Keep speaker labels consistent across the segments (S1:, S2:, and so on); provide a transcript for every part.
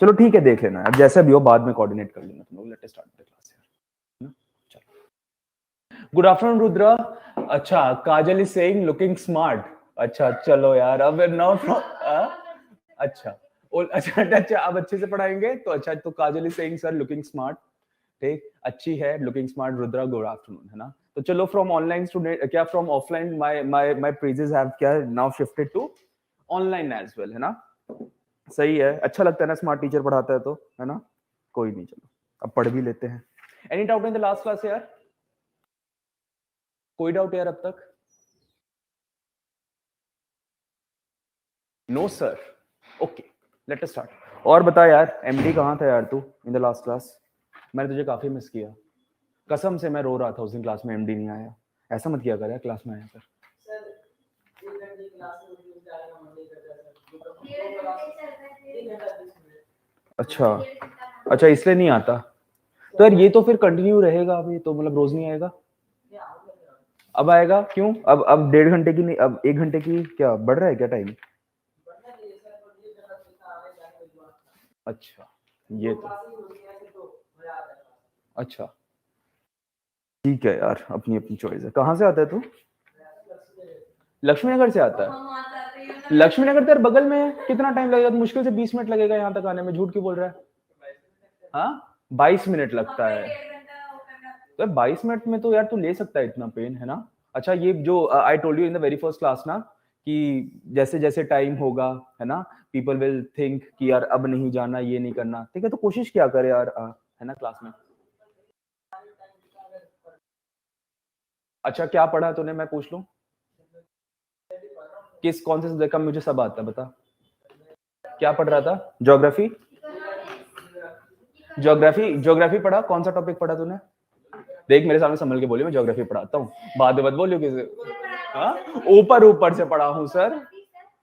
S1: चलो ठीक है, देख लेना, अब जैसा भी हो बाद में कोऑर्डिनेट कर लेना तुम लोग। Late us start the class यार। चलो, गुड आफ्टरनून रुद्रा। अच्छा, काजल इज सेइंग लुकिंग स्मार्ट। अच्छा चलो यार, अब नाउ अच्छा अच्छा, अब अच्छे से पढ़ाएंगे तो अच्छा। तो Kajal is saying sir looking smart, ठीक, अच्छी है, looking smart. Rudra good afternoon, है ना। तो चलो, फ्रॉम ऑनलाइन स्टूडेंट, क्या from offline, my praises have क्या now shifted to online as well, है ना। सही है, अच्छा लगता है ना स्मार्ट टीचर पढ़ाता है तो, है ना। कोई नहीं, चलो अब पढ़ भी लेते हैं। Any doubt in the last class यार? कोई डाउट यार अब तक? No sir, okay, let us start. और बता यार, एमडी कहाँ था यार तू इन द लास्ट क्लास? मैंने तुझे काफी मिस किया, कसम से मैं रो रहा था उस दिन क्लास में, एमडी नहीं आया। ऐसा मत किया कर यार, क्लास में आया कर। अच्छा अच्छा, इसलिए नहीं आता तो यार। ये तो फिर कंटिन्यू रहेगा अभी तो, मतलब रोज नहीं आएगा। अब आएगा क्यों? अब 1.5 घंटे की नहीं, अब 1 घंटे की क्या बढ़ रहा है क्या टाइम? अच्छा, ये तो अच्छा ठीक है यार, अपनी अपनी चॉइस है। कहाँ से आता है तू? लक्ष्मी नगर से आता है? लक्ष्मी नगर तेरे बगल में है, कितना टाइम लगेगा? मुश्किल से 20 मिनट लगेगा यहाँ तक आने में, झूठ क्यों बोल रहा है? हाँ, 22 मिनट लगता है तो 22 मिनट में तो यार तू ले सकता है इतना पेन, है ना। अच्छा, ये जो आई told you in the very first class ना, कि जैसे जैसे टाइम होगा, है ना, पीपल विल थिंक कि यार अब नहीं जाना, ये नहीं करना, ठीक है। तो कोशिश क्या करे यार, है ना, क्लास में। अच्छा, क्या पढ़ा तूने, मैं पूछ लूं? किस कौन से सब्जेक्ट का? मुझे सब आता है, बता क्या पढ़ रहा था। ज्योग्राफी? ज्योग्राफी पढ़ा? कौन सा टॉपिक पढ़ा तूने? देख मेरे सामने संभल के बोलिए, मैं ज्योग्राफी पढ़ाता हूँ, बाद में मत बोलियो किसी। हाँ, ऊपर ऊपर से पढ़ा हूँ सर।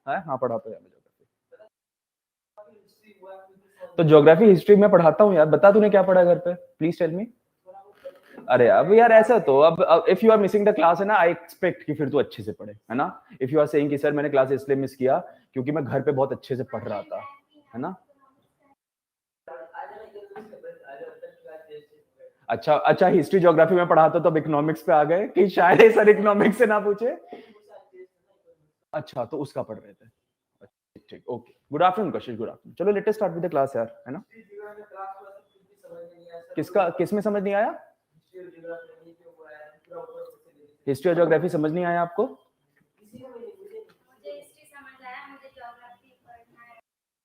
S1: है, हाँ पढ़ाता हूँ ज्योग्राफी। तो ज्योग्राफी हिस्ट्री में पढ़ाता हूँ यार। बता तूने क्या पढ़ा घर पे, प्लीज टेल मी। अरे अब यार ऐसा तो, अब if you are missing the class, है ना, आई एक्सपेक्ट कि फिर तू अच्छे से पढ़े, है ना। इफ यू आर सेइंग कि सर मैंने क्लास इसलिए मिस किया क्योंकि मैं घर पे बहुत अच्छे से पढ़ रहा था, है ना। अच्छा अच्छा, हिस्ट्री ज्योग्राफी में पढ़ाता तो अब इकोनॉमिक्स पे आ गए कि शायद सर इकोनॉमिक्स से ना पूछे। अच्छा, तो उसका पढ़ रहे थे। ठीक, ओके। गुड आफ्टरनून कशिश, गुड आफ्टरनून। चलो late us start with the class यार, है ना। किसका, किस में समझ नहीं आया? हिस्ट्री और ज्योग्राफी समझ नहीं आया आपको?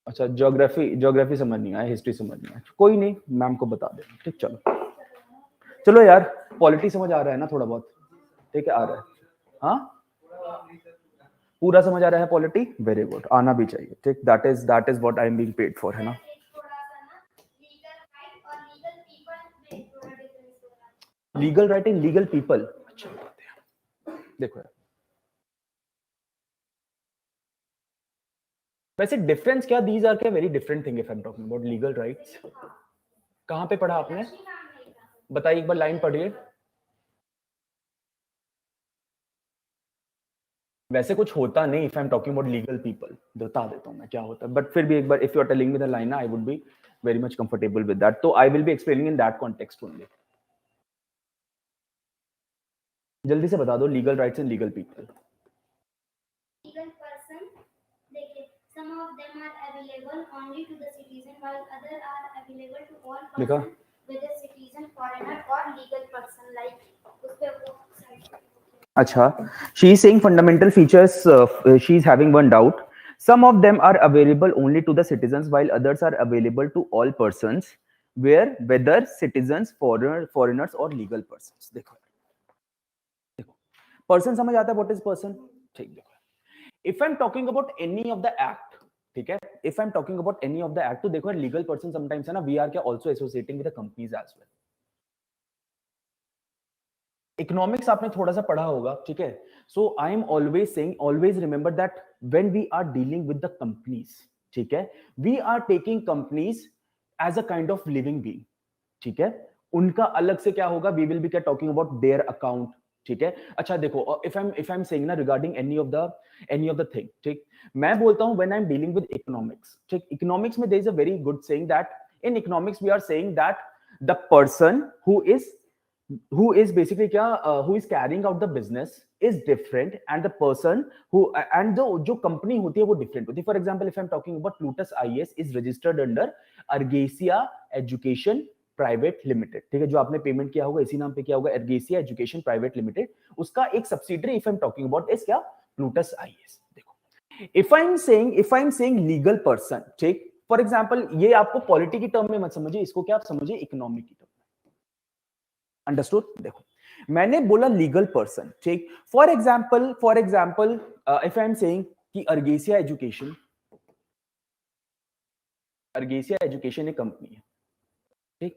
S1: अच्छा, ज्योग्राफी समझ नहीं आया, हिस्ट्री समझ नहीं आया, कोई नहीं, मैम को बता देना, ठीक। चलो चलो यार, पॉलिटी समझ आ रहा है ना थोड़ा बहुत? ठीक है, आ रहा है। हाँ, पूरा समझ आ रहा है पॉलिटी? वेरी गुड, आना भी चाहिए, ठीक। That is what I am being paid for, है ना। Legal right and legal people, अच्छा देखो यार, वैसे डिफरेंस क्या, दीज आर क्या very different thing. If I am talking about legal rights, कहां पे पढ़ा आपने? बताइए एक बार, लाइन पढ़िए। वैसे कुछ होता नहीं। If I am talking about legal people, बता देता हूं मैं क्या होता है, बट फिर भी एक बार, if you are telling me the line, I would be very much comfortable with that, तो I will be explaining in that context only. जल्दी से बता दो, legal rights and legal people. Legal person, देखिए, some of them are available only to the citizen while other are available to all person, whether citizen, foreigner or legal person, like उस पे वो। अच्छा, she is saying fundamental features, she is having one doubt. Some of them are available only to the citizens while others are available to all persons, where whether citizens, foreigners or legal persons। देखो देखो, person समझ आता है, what is person, ठीक। देखो, if I am talking about any of the act, ठीक है, if I am talking about any of the act, तो देखो लीगल पर्सन समटाइम्स, है ना, वी आर क्या also associating with the companies as well. Economics आपने थोड़ा सा पढ़ा होगा, ठीक है। So I am always saying, always remember that when we are dealing with the companies, ठीक है, we are taking companies as a kind of living being, ठीक है। उनका अलग से क्या होगा, वी विल बी क्या टॉकिंग अबाउट देयर अकाउंट,
S2: ठीक है। अच्छा देखो, इफ आई एम सेइंग ना regarding any of the thing, ठीक, मैं बोलता हूं when I am dealing with economics, ठीक, इकोनॉमिक्स में there is a very good saying that in economics we are saying that the person who is basically क्या who is carrying out the business is different and the person who and जो company होती है वो different होती है। For example if I am talking about Plutus IAS is registered under Argesia education private limited, ठीक है, जो आपने पेमेंट किया होगा इसी नाम पे किया होगा, अर्गेसिया एजुकेशन प्राइवेट लिमिटेड, उसका एक subsidiary if I am talking about is क्या, प्लूटस आईएएस। देखो if I am saying legal person, ठीक, फॉर एग्जांपल ये आपको पॉलिटी की टर्म में मत समझिए, इसको क्या आप समझिए इकोनॉमिक की टर्म। अंडरस्टूड। देखो मैंने बोला लीगल पर्सन, ठीक, for example if I am saying कि अर्गेसिया एजुकेशन एक कंपनी है, ठीक,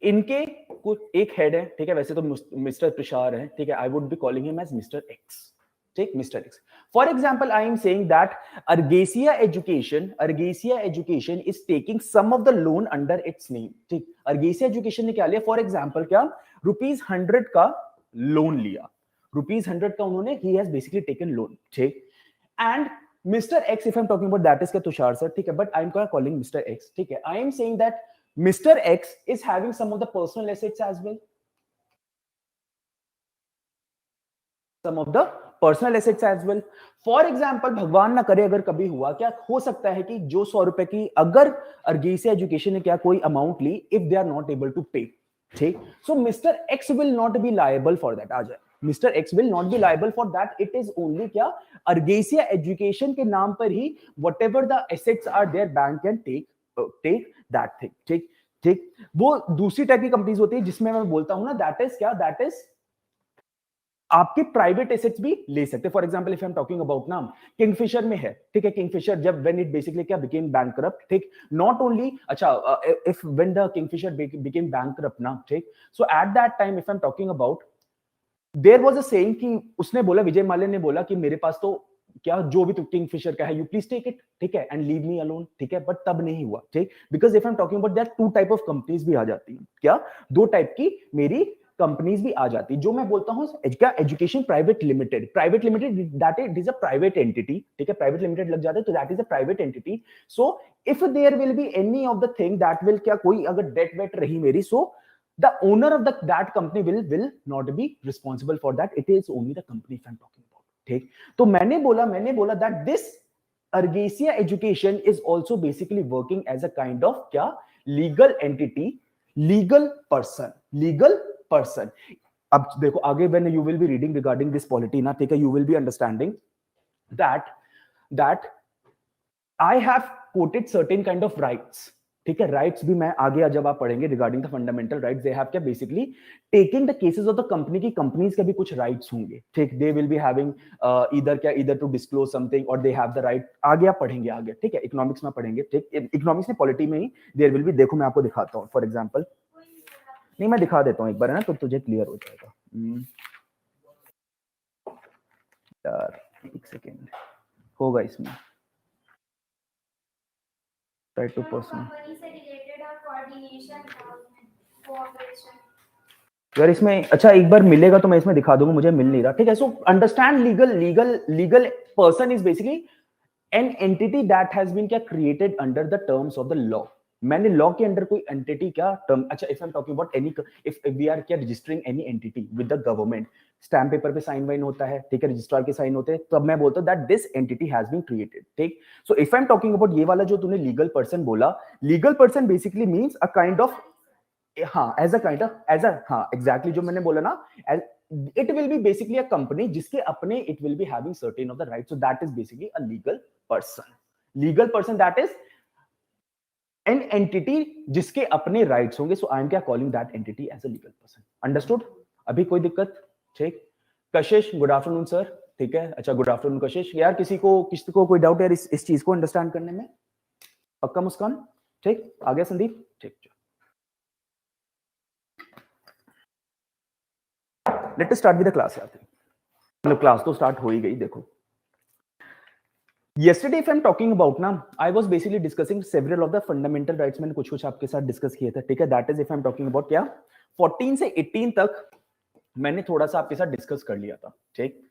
S2: इनके कुछ एक हेड है, ठीक है, वैसे तो मिस्टर तुषार है, ठीक है, I would be calling him as mister X, ठीक, mister X. For example I am saying that Argesia education is taking some of the loan under its name, ठीक, अर्गेसिया एजुकेशन ने क्या लिया, फॉर एग्जांपल क्या ₹100 का loan लिया, ₹100 का उन्होंने, he has basically taken loan, ठीक, and mister X if I am talking about that is क्या तुषार सर, ठीक है, but I am calling mister X, ठीक है, I am saying that mister X is having some of the personal assets as well, some of the personal assets as well. For example भगवान ना करे अगर कभी हुआ, क्या हो सकता है कि जो 100 रुपए की अगर अर्गेसिया एजुकेशन ने क्या कोई अमाउंट ली, if they are not able to pay, ठीक, so mister X will not be liable for that, आ जाए, mister X will not be liable for that, it is only क्या अर्गेसिया एजुकेशन के नाम पर ही whatever the assets are there bank can take that thing, ठीक, ठीक। वो दूसरी टाइप की कंपनीज होती है जिसमें मैं बोलता हूं ना दैट इज क्या, दैट इज आपके प्राइवेट एसेट्स भी ले सकते। For example if I am talking about ना किंगफिशर में है, ठीक है, किंगफिशर जब व्हेन इट बेसिकली क्या बिकेम बैंकरप्ट, ठीक, नॉट ओनली, अच्छा if when the Kingfisher became bankrupt ना, ठीक, so at that time if I am talking about there was a saying कि उसने बोला, विजय माल्या ने बोला कि मेरे पास तो क्या जो भी किंगफिशर का है यू प्लीज टेक इट, ठीक है, एंड लीव मी अलोन, ठीक है, बट तब नहीं हुआ, ठीक, because if I am talking about that two type of companies भी आ जाती हैं, क्या दो टाइप की मेरी कंपनीज भी आ जाती, जो मैं बोलता हूं क्या education private limited that it is a private entity, ठीक है, प्राइवेट लिमिटेड लग जाता है तो that is a private entity. So if there will be any of the thing that will क्या कोई अगर डेट वेट रही मेरी, सो the owner of that company will not be responsible for that, it is only the company if I'm talking about, ठीक। तो मैंने बोला that this Argesia education is also basically working as a kind of क्या legal entity, legal person। अब देखो आगे when you will be reading regarding this polity ना, ठीक है, you will be understanding that I have quoted certain kind of rights, ठीक है, rights भी मैं आगे जब आप पढ़ेंगे regarding the fundamental rights, they have क्या basically taking the cases of the company की कंपनीज के भी कुछ राइट्स होंगे, ठीक, they will be having either to disclose something और दे हैव द राइट, आगे आप पढ़ेंगे आगे, ठीक है, इकोनॉमिक्स में पढ़ेंगे, ठीक, इकोनॉमिक्स में पॉलिटी में ही देयर विल बी, देखो मैं आपको दिखाता हूं, फॉर एग्जांपल नहीं मैं दिखा देता हूं एक बार है ना, तो तुझे क्लियर हो जाएगा। यार एक सेकेंड होगा इसमें, try to person यार इसमें, अच्छा एक बार मिलेगा तो मैं इसमें दिखा दूंगा, मुझे मिल नहीं रहा, ठीक है। So understand legal person is basically an entity that has been क्या created under the terms of the law. मैंने लॉ के अंडर कोई एंटिटी क्या टर्म, अच्छा if I am talking about any, if we are क्या registering any entity with the government, stamp paper पे sign वाइन होता है, ठीक है, रजिस्ट्रार के साइन होते हैं, तब मैं बोलता हूं that this entity has been created, ठीक। So if I am talking about ये वाला जो तूने लीगल पर्सन बोला, legal person basically means a kind of, हाँ एज अ हाँ एग्जैक्टली जो मैंने बोला ना, it will be basically a company जिसके अपने it will be having certain of the rights, so that is basically a legal person that is an entity जिसके अपने rights होंगे, so I am क्या calling that entity as a legal person, understood। अभी कोई दिक्कत, ठीक। कशिश good afternoon sir, ठीक है, अच्छा गुड आफ्टरनून कशिश। यार किसी को कोई डाउट है इस चीज को अंडरस्टैंड करने में? पक्का मुस्कान, ठीक, आ गया संदीप, ठीक। Late us start with the class यार, मतलब क्लास तो स्टार्ट हो ही गई। देखो yesterday if I'm talking about ना, I was basically discussing several of the fundamental rights, मैंने कुछ आपके साथ डिस्कस किए थे, ठीक है, that is if I'm talking about क्या 14 से 18 तक मैंने थोड़ा सा आपके साथ डिस्कस कर लिया था, ठीक।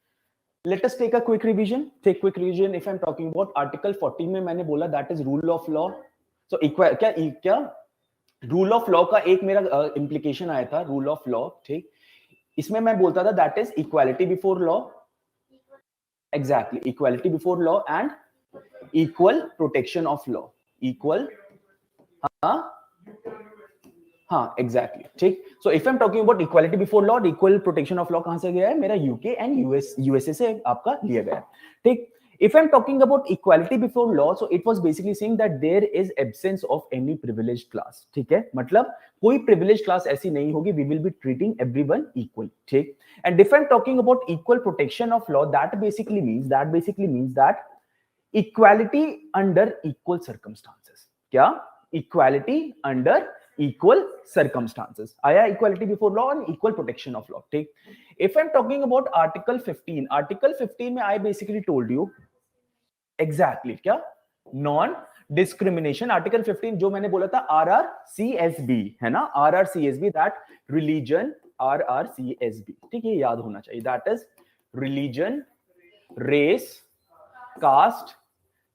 S2: Let us take a quick revision. Take quick revision. If I'm talking about Article 14 में मैंने बोला that is rule of law. So क्या rule of law का एक मेरा implication आया था, rule of law, ठीक। इसमें मैं बोलता था that is equality before law. Exactly, equality before law and equal protection of law. Equal, हाँ एग्जैक्टली, ठीक। So if I am talking about equality before law, equal protection of law कहां से गया है? मेरा यूके एंड यूएसए से आपका लिया गया है, ठीक। If I am talking about equality before law, so it was basically saying that there is absence of any privileged class, ठीक है। मतलब कोई प्रिविलेज्ड क्लास ऐसी नहीं होगी, we will be treating everyone equal, ठीक। And if I am talking about equal protection of law, that basically means that equality under equal circumstances. क्या? Equality under equal circumstances. आया equality before law and equal protection of law, ठीक। If I'm talking about Article 15 में I basically told you exactly क्या? Non discrimination. Article 15 जो मैंने बोला था RRCSB है ना, RRCSB, that religion, RRCSB, ठीक है, याद होना चाहिए, that is religion, race, caste,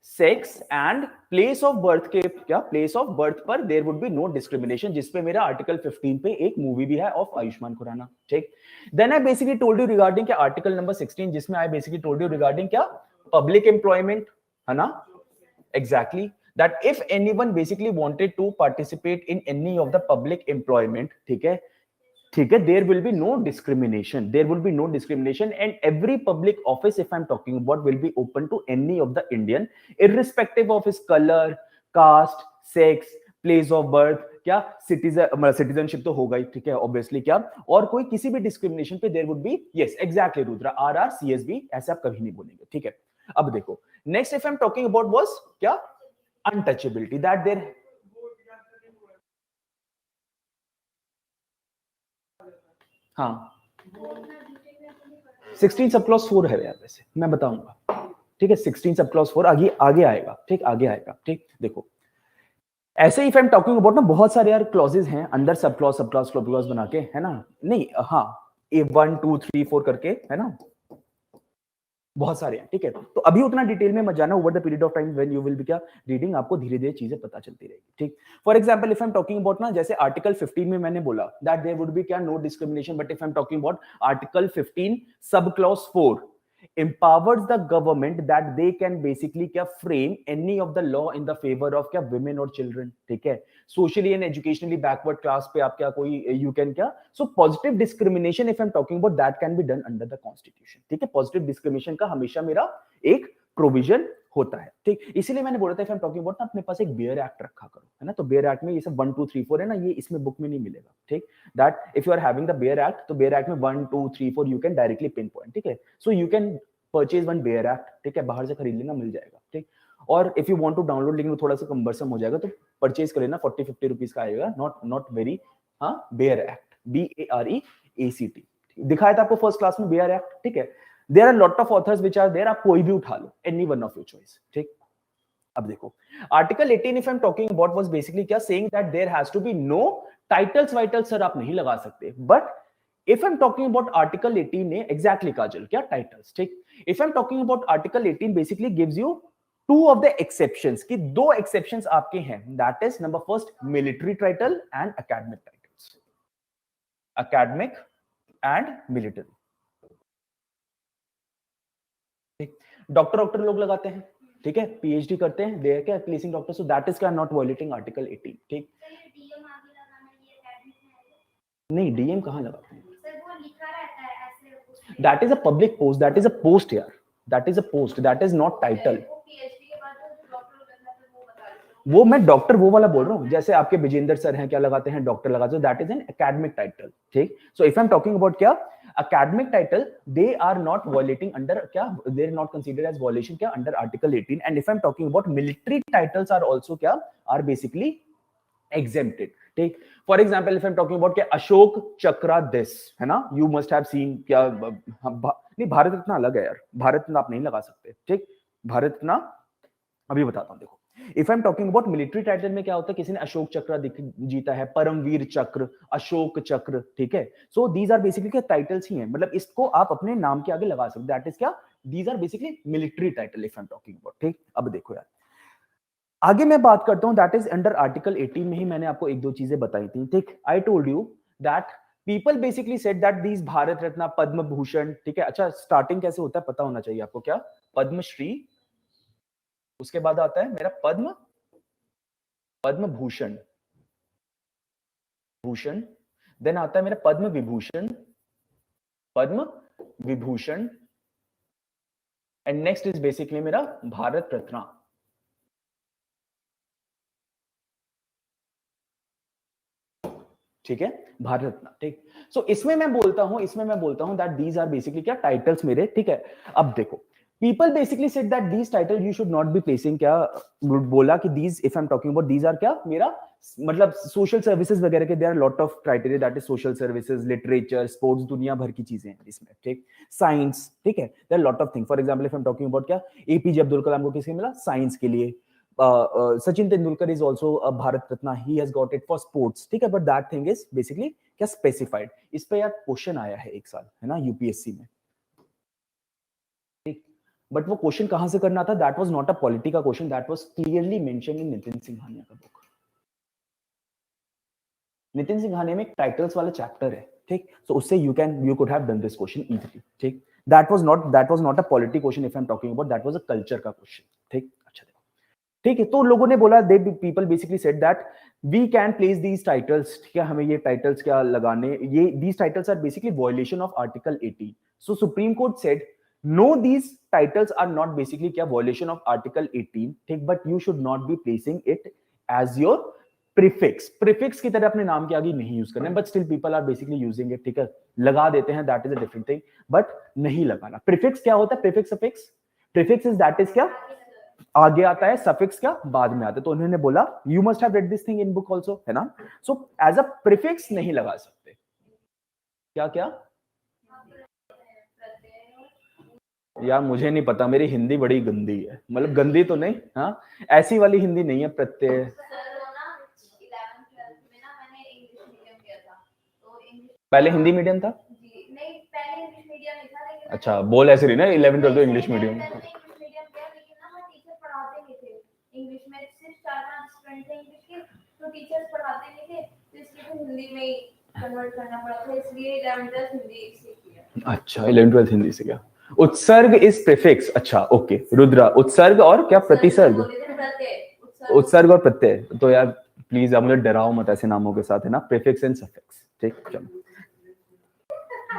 S2: sex and place of birth के क्या? प्लेस ऑफ बर्थ पर there would be no discrimination, जिसपे मेरा आर्टिकल 15 पे एक मूवी भी है ऑफ आयुष्मान खुराना, ठीक। Then I basically told you regarding क्या? आर्टिकल नंबर 16, जिसमें I basically told you regarding क्या? पब्लिक एम्प्लॉयमेंट, है ना, exactly, that if anyone basically wanted to participate in any of the public employment, ठीक है, there will be no discrimination, and every public office, if I'm talking about, will be open to any of the Indian, irrespective of his color, caste, sex, place of birth, क्या citizenship तो होगा ही, ठीक है, obviously, क्या, और कोई किसी भी डिस्क्रिमिनेशन पे there would be, yes exactly Rudra, RRCSB, ऐसे आप कभी नहीं बोलेंगे, ठीक है। अब देखो next, if I am talking about was क्या? अनटचेबिलिटी, दैट देयर, हाँ 16 सब क्लॉज 4 है यार, वैसे मैं बताऊंगा, ठीक है, 16 सब क्लॉज 4 आगे आएगा, ठीक, आगे आएगा, ठीक। देखो ऐसे if I am talking about ना, बहुत सारे यार क्लॉजेस हैं अंदर, सब क्लॉज बना के, है ना, नहीं, हाँ, A1 2 3 4 करके, है ना, बहुत सारे हैं, ठीक है। तो अभी उतना डिटेल में मत जाना, over the period of time when you will be क्या रीडिंग, आपको धीरे धीरे चीजें पता चलती रहेगी, ठीक। For example if I am talking about ना, जैसे आर्टिकल 15 में मैंने बोला दैट देयर वुड बी क्या? No discrimination, but if I am talking about article 15 sub clause 4 empowers the government that they can basically क्या frame any of the law in the favor of क्या women और children, ठीक है, socially and educationally backward class पे आप क्या कोई you can क्या, so positive discrimination if I'm talking about that can be done under the constitution, ठीक है। positive discrimination का हमेशा मेरा एक प्रोविजन होता है, ठीक। इसीलिए मैंने बोला था if I am talking about ना, अपने पास एक बेयर एक्ट रखा करो, है ना। तो बेयर एक्ट में ये सब 1 2 3 4 है ना, ये इसमें बुक में नहीं मिलेगा, ठीक। That if you are having the bare act, तो बेयर एक्ट में 1 2 3 4 you can directly pinpoint, ठीक है। So you can purchase one bare act, ठीक है, बाहर से खरीद लेना, मिल जाएगा, ठीक। और if you want to download, लेकिन वो थोड़ा सा कंबरसम हो जाएगा, तो परचेज कर लेना, 40-50 रुपीज का आएगा, नॉट वेरी, हाँ, बेयर एक्ट, BAREACT, दिखाया था आपको फर्स्ट क्लास में बेयर एक्ट, ठीक है। There are lot of authors which are there, आप कोई भी उठा लो, any one of your choice, ठीक। अब देखो article 18 if I'm talking about was basically क्या saying that there has to be no titles vitals sir आप नहीं लगा सकते, but if I'm talking about article 18 ने exactly काजल क्या titles, ठीक। if I'm talking about article 18 basically gives you two of the exceptions, कि दो exceptions आपके हैं, that is number first military title and academic titles, academic and military, doctor लोग लगाते हैं, ठीक है, PhD करते हैं, दे आर क्या placing doctor, so that is क्या नॉट वायलेटिंग आर्टिकल 18, ठीक। नहीं, डीएम कहां लगाते हैं सर, वो लिखा रहता है ऐसे, that is a public post, that is a post यार, that is a post, that is not title. वो मैं डॉक्टर वो वाला बोल रहा हूँ, जैसे आपके विजेंद्र सर हैं क्या लगाते हैं, डॉक्टर लगाते हैं, that is an academic title, ठीक। So if I am talking about क्या academic title, they are not violating under क्या, they are not considered as violation क्या under article 18, and if I'm talking about military titles are also क्या are basically exempted, ठीक। for example if I'm talking about क्या अशोक चक्रा this, है ना, you must have seen क्या, नहीं भारत रत्न अलग है यार, भारत रत्न आप नहीं लगा सकते, ठीक, भारत रत्न अभी बताता हूँ, देखो if I am talking about military title में क्या होता है, किसी ने अशोक चक्र जीता है, परमवीर चक्र, अशोक चक्र, ठीक है। सो दीज आर बेसिकली क्या टाइटल्स ही हैं, मतलब इसको आप अपने नाम के आगे लगा सकते, दैट इज क्या, these are basically military title if I am talking about, ठीक। अब देखो यार आगे मैं बात करता हूं, दैट इज अंडर आर्टिकल 18 में ही मैंने आपको एक दो चीजें बताई थी, ठीक। I told you that people basically said that these Bharat Ratna, Padma Bhushan, ठीक है। अच्छा स्टार्टिंग कैसे होता है पता होना चाहिए आपको, क्या पद्मश्री, उसके बाद आता है मेरा पद्म, पद्म भूषण, भूषण, देन आता है मेरा Padma Vibhushan, Padma Vibhushan, and next is basically मेरा भारत रत्न, ठीक है, भारत रत्न, ठीक। सो इसमें मैं बोलता हूं दैट दीज आर बेसिकली क्या टाइटल्स मेरे, ठीक है। अब देखो people basically said that these title you should not be placing, क्या बोला कि these if I am talking about these are क्या मेरा मतलब सोशल सर्विसेज वगैरह के, there are lot of criteria, that is social services, literature, sports, दुनिया भर की चीजें हैं इसमें, ठीक। साइंस, ठीक है, there are lot of thing, for example if I am talking about क्या एपीजे अब्दुल कलाम को किसके मिला, साइंस के लिए। Sachin Tendulkar is also a Bharat Ratna, he has got it for sports, ठीक है, but that thing is basically क्या specified। इस पे यार क्वेश्चन आया है एक साल, है ना, यूपीएससी में, ठीक। बट वो क्वेश्चन कहां से करना था, that was not a polity का question, that was clearly mentioned in Nitin Singhania का बुक। नितिन सिंघानिया में एक टाइटल्स वाला चैप्टर है, ठीक। सो उससे you could have done this question easily, ठीक। that was not a polity question if I'm talking about, that was a culture का क्वेश्चन, ठीक। अच्छा ठीक है, तो लोगों ने बोला, they people basically said that we can place these titles, ठीक है, हमें ये टाइटल्स क्या लगाने, ये these titles are basically violation of article 18। So supreme court said no, these titles are not basically क्या वायलेशन ऑफ आर्टिकल 18, ठीक, but you should not be placing it as your prefix, prefix की तरह अपने नाम के आगे नहीं use करना, but still people are basically using it, ठीक है, लगा देते हैं, that is a different thing, but नहीं लगाना। प्रीफिक्स क्या होता है, prefix affix, prefix is that is क्या आगे आता है, सफिक्स क्या बाद में आता है। तो उन्होंने बोला you must have read this thing in book also, है ना। सो एज अ प्रीफिक्स नहीं लगा सकते, क्या क्या यार मुझे नहीं पता, मेरी हिंदी बड़ी गंदी है, मतलब गंदी तो नहीं, हाँ ऐसी वाली हिंदी नहीं है, प्रत्यय। पहले हिंदी मीडियम था, अच्छा बोल ऐसे रही ना 11th 12th English medium,
S1: English में सिर्फ 4-5 स्टूडेंट थे इंग्लिश के, तो टीचर्स पढ़ाते नहीं थे, तो इसलिए हिंदी में ही कन्वर्ट करना पड़ा था, इसलिए 11th 12th हिंदी से किया। अच्छा 11th 12th हिंदी से क्या, उत्सर्ग इज प्रीफिक्स, अच्छा ओके रुद्रा, उत्सर्ग और क्या प्रतिसर्ग, उत्सर्ग और प्रत्यय, तो यार प्लीज आप मुझे डराओ मत ऐसे नामों के साथ, है ना, प्रीफिक्स एंड सफिक्स, ठीक। चलो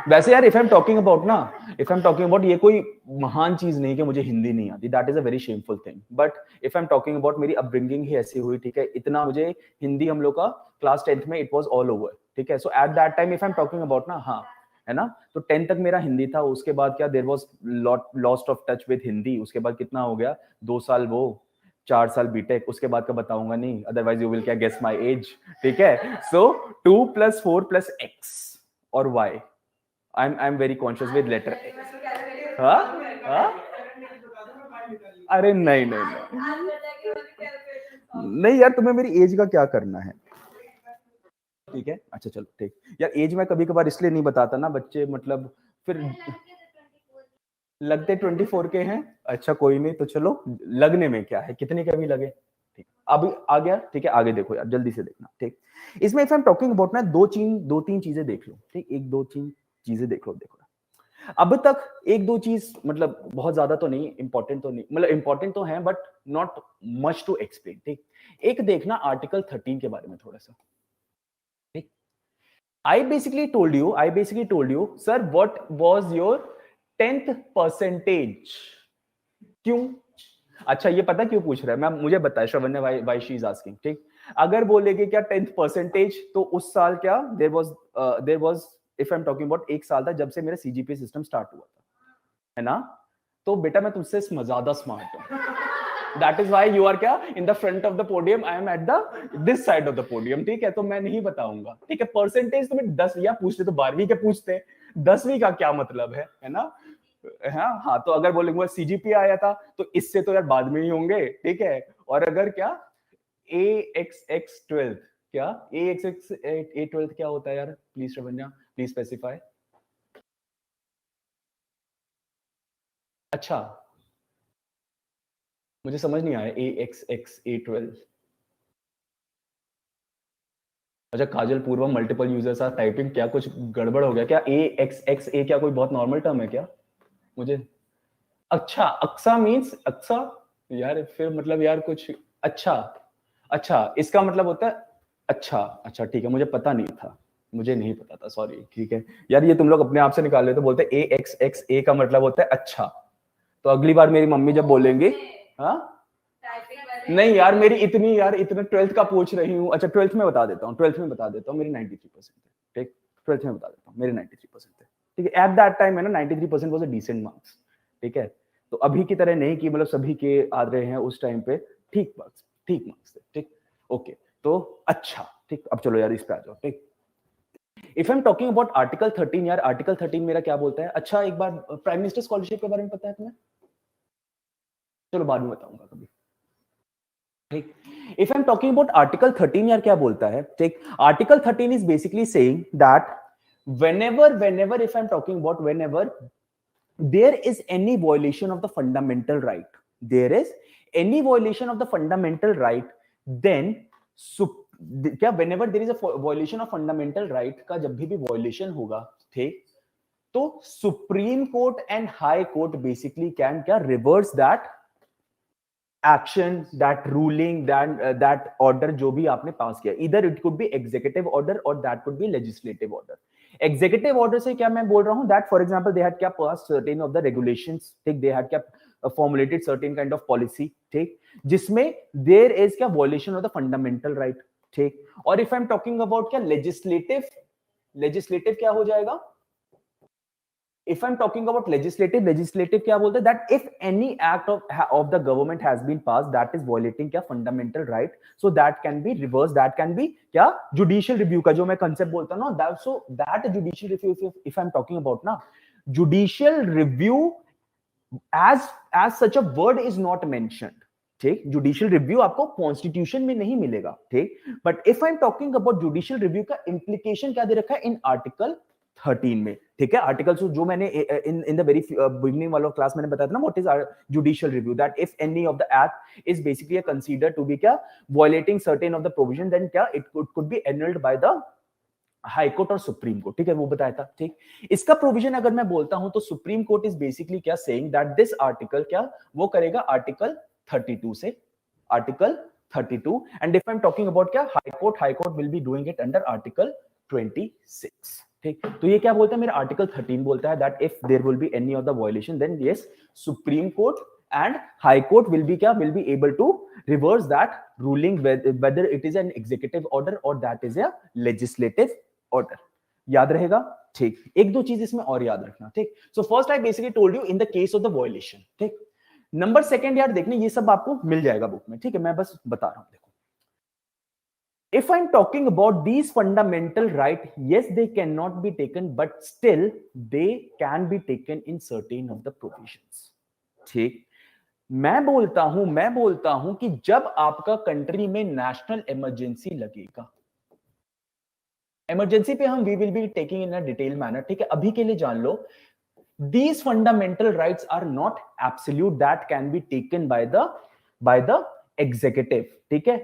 S1: वैसे यार if I am talking about ना, if I am talking about, ये कोई महान चीज नहीं कि मुझे हिंदी नहीं आती, that is a very shameful thing, but if I am talking about मेरी अपब्रिंगिंग ही ऐसी हुई, ठीक है, इतना मुझे हिंदी हम लोग का क्लास 10th में इट वाज ऑल ओवर, ठीक है। So at that time if I am talking about ना, हाँ है ना, तो 10th तक मेरा हिंदी था, उसके बाद क्या there was lost of touch with Hindi, उसके बाद कितना हो गया 2 साल वो 4 साल बीटेक, उसके बाद का बताऊंगा नहीं, अदरवाइज यू विल क्या गेस माय एज, ठीक है। सो 2 + 4 + x और y, I'm very conscious with letter X. हाँ? अरे नहीं नहीं यार, तुम्हें मेरी एज का क्या करना है, ठीक है। अच्छा चलो ठीक, यार एज में कभी कभार इसलिए नहीं बताता ना, बच्चे मतलब फिर लगते 24 के हैं, अच्छा कोई नहीं, तो चलो लगने में क्या है, कितने के भी लगे, ठीक। अब आ गया, ठीक है, आगे देखो यार जल्दी से देखना, ठीक। इसमें if I am talking about ना, दो तीन चीजें देख लो, ठीक, 1-2-3 चीजें देख लो, देखो अब तक 1-2 चीज, मतलब बहुत ज्यादा तो नहीं, इंपॉर्टेंट तो नहीं, मतलब इंपॉर्टेंट तो है but not much to explain, ठीक। एक देखना आर्टिकल 13 के बारे में थोड़ा सा, ठीक। आई basically told you sir what was your 10th percentage, क्यों, अच्छा ये पता क्यों पूछ रहा है, मैं मुझे बताया, श्रवण व्हाई शी इज आस्किंग, ठीक। अगर बोलेगे क्या 10th परसेंटेज, तो उस साल क्या there was if I am talking about, एक साल था जब से मेरा सीजीपीए सिस्टम स्टार्ट हुआ था, है ना, तो बेटा मैं तुमसे ज्यादा स्मार्ट हूं, that is why you are क्या in the front of the podium, I am at the this side of the podium, ठीक है। तो मैं नहीं बताऊंगा, ठीक है। परसेंटेज तुम्हें 10 या पूछते तो 12वीं के पूछते, 10वीं का क्या मतलब है ना, हाँ तो अगर बोलेंगे सीजीपीए आया था तो इससे तो यार बाद में ही होंगे, ठीक है।
S2: और अगर क्या AXX12 क्या AXX12 क्या होता है यार, प्लीज श्रवण्या, प्लीज स्पेसिफाई। अच्छा, मुझे समझ नहीं आया AXX12। अच्छा, काजल पूर्वम मल्टीपल यूजर्स आर टाइपिंग, क्या कुछ गड़बड़ हो गया क्या? AXXA क्या कोई बहुत नॉर्मल टर्म है क्या? मुझे अच्छा, अक्सा मींस अक्सा यार, फिर मतलब यार कुछ अच्छा, अच्छा इसका मतलब होता है अच्छा, अच्छा ठीक है, मुझे पता नहीं था, मुझे नहीं पता था, सॉरी। ठीक है यार, ये तुम लोग अपने आप से निकाल लेते हो, बोलते हैं AXXA का मतलब होता है अच्छा। तो अगली बार मेरी मम्मी जब बोलेंगे, हाँ नहीं यार, मेरी इतनी यार, इतना 12th का पूछ रही हूँ। अच्छा 12th में बता देता हूँ, 12th में बता देता हूँ, मेरी 93% है। ठीक, 12th में बता देता हूँ, मेरे 93% है। ठीक है, एट दैट टाइम है ना, 93% वाज अ डिसेंट मार्क्स। ठीक है, तो अभी की तरह नहीं कि मतलब सभी के आ रहे हैं, उस टाइम पे ठीक मार्क्स, ठीक मार्क्स थे। ठीक, ओके, तो अच्छा ठीक, अब चलो यार इस पे आ जाओ। ठीक, if I am talking about article 13, यार आर्टिकल 13 मेरा क्या बोलता है? अच्छा एक बार प्राइम मिनिस्टर स्कॉलरशिप के बारे में पता है तुम्हें? चलो बाद में बताऊंगा कभी। ठीक, if I am talking about article 13, यार क्या बोलता है? ठीक, article 13 is basically saying that whenever if I'm talking about whenever there is any violation of the fundamental right, there is any violation of the fundamental right, then क्या whenever there is a violation of fundamental right का जब भी violation होगा, ठीक, तो supreme court and high court basically can क्या reverse that action, that ruling, that order जो भी आपने पास किया। इधर it could be executive order और that could be legislative order. Executive order से क्या मैं बोल रहा हूं, that for example they had क्या pass certain of the regulations, ठीक, दे हैड क्या formulated certain kind of policy, ठीक, जिसमें देयर इज क्या violation of the fundamental right. ठीक, और if I am talking about क्या लेजिस्लेटिव, लेजिस्लेटिव क्या हो जाएगा? If I'm talking about legislative, legislative क्या बोलते हैं? That if any act of the government has been passed that is violating क्या fundamental right, so that can be reversed, that can be क्या judicial review का जो मैं concept बोलता हूँ ना, that so that judicial review, if I'm talking about ना judicial review as such a word is not mentioned। ठीक, judicial review आपको कॉन्स्टिट्यूशन में नहीं मिलेगा। ठीक, but if I am talking about judicial review का इंप्लीकेशन क्या दे रखा है इन आर्टिकल 13 में। ठीक है, आर्टिकल जो मैंने इन द वेरी बिगिनिंग वाला क्लास मैंने बताया था ना, what is judicial review, that if any of the act is basically consider to be क्या violating certain of the provision, then क्या it could be annulled by the high court और supreme court. ठीक है, वो बताया था। ठीक, इसका प्रोविजन अगर मैं बोलता हूं तो सुप्रीम कोर्ट इज बेसिकली क्या सेइंग दैट दिस आर्टिकल क्या वो करेगा आर्टिकल 32 से, article 32, and if I am talking about क्या high court will be doing it under article 26। ठीक, तो ये क्या बोलता है मेरा आर्टिकल 13 बोलता है that if there will be any of the violation then yes supreme court and high court will be क्या will be able to reverse that ruling whether it is an executive order or that is a legislative order। याद रहेगा? ठीक, एक दो चीज इसमें और याद रखना। ठीक, so first I basically told you in the case of the violation. ठीक, नंबर सेकंड यार देखने ये सब आपको मिल जाएगा बुक में। ठीक है, मैं बस बता रहा हूं। देखो, if I'm talking about these fundamental right, yes they cannot be taken but still they can be taken in certain of the provisions। ठीक, मैं बोलता हूं कि जब आपका कंट्री में नेशनल इमरजेंसी लगेगा, इमरजेंसी पे हम we will be taking in a detail manner. ठीक है, अभी के लिए जान लो these fundamental rights are not absolute that can be taken by the executive। ठीक है,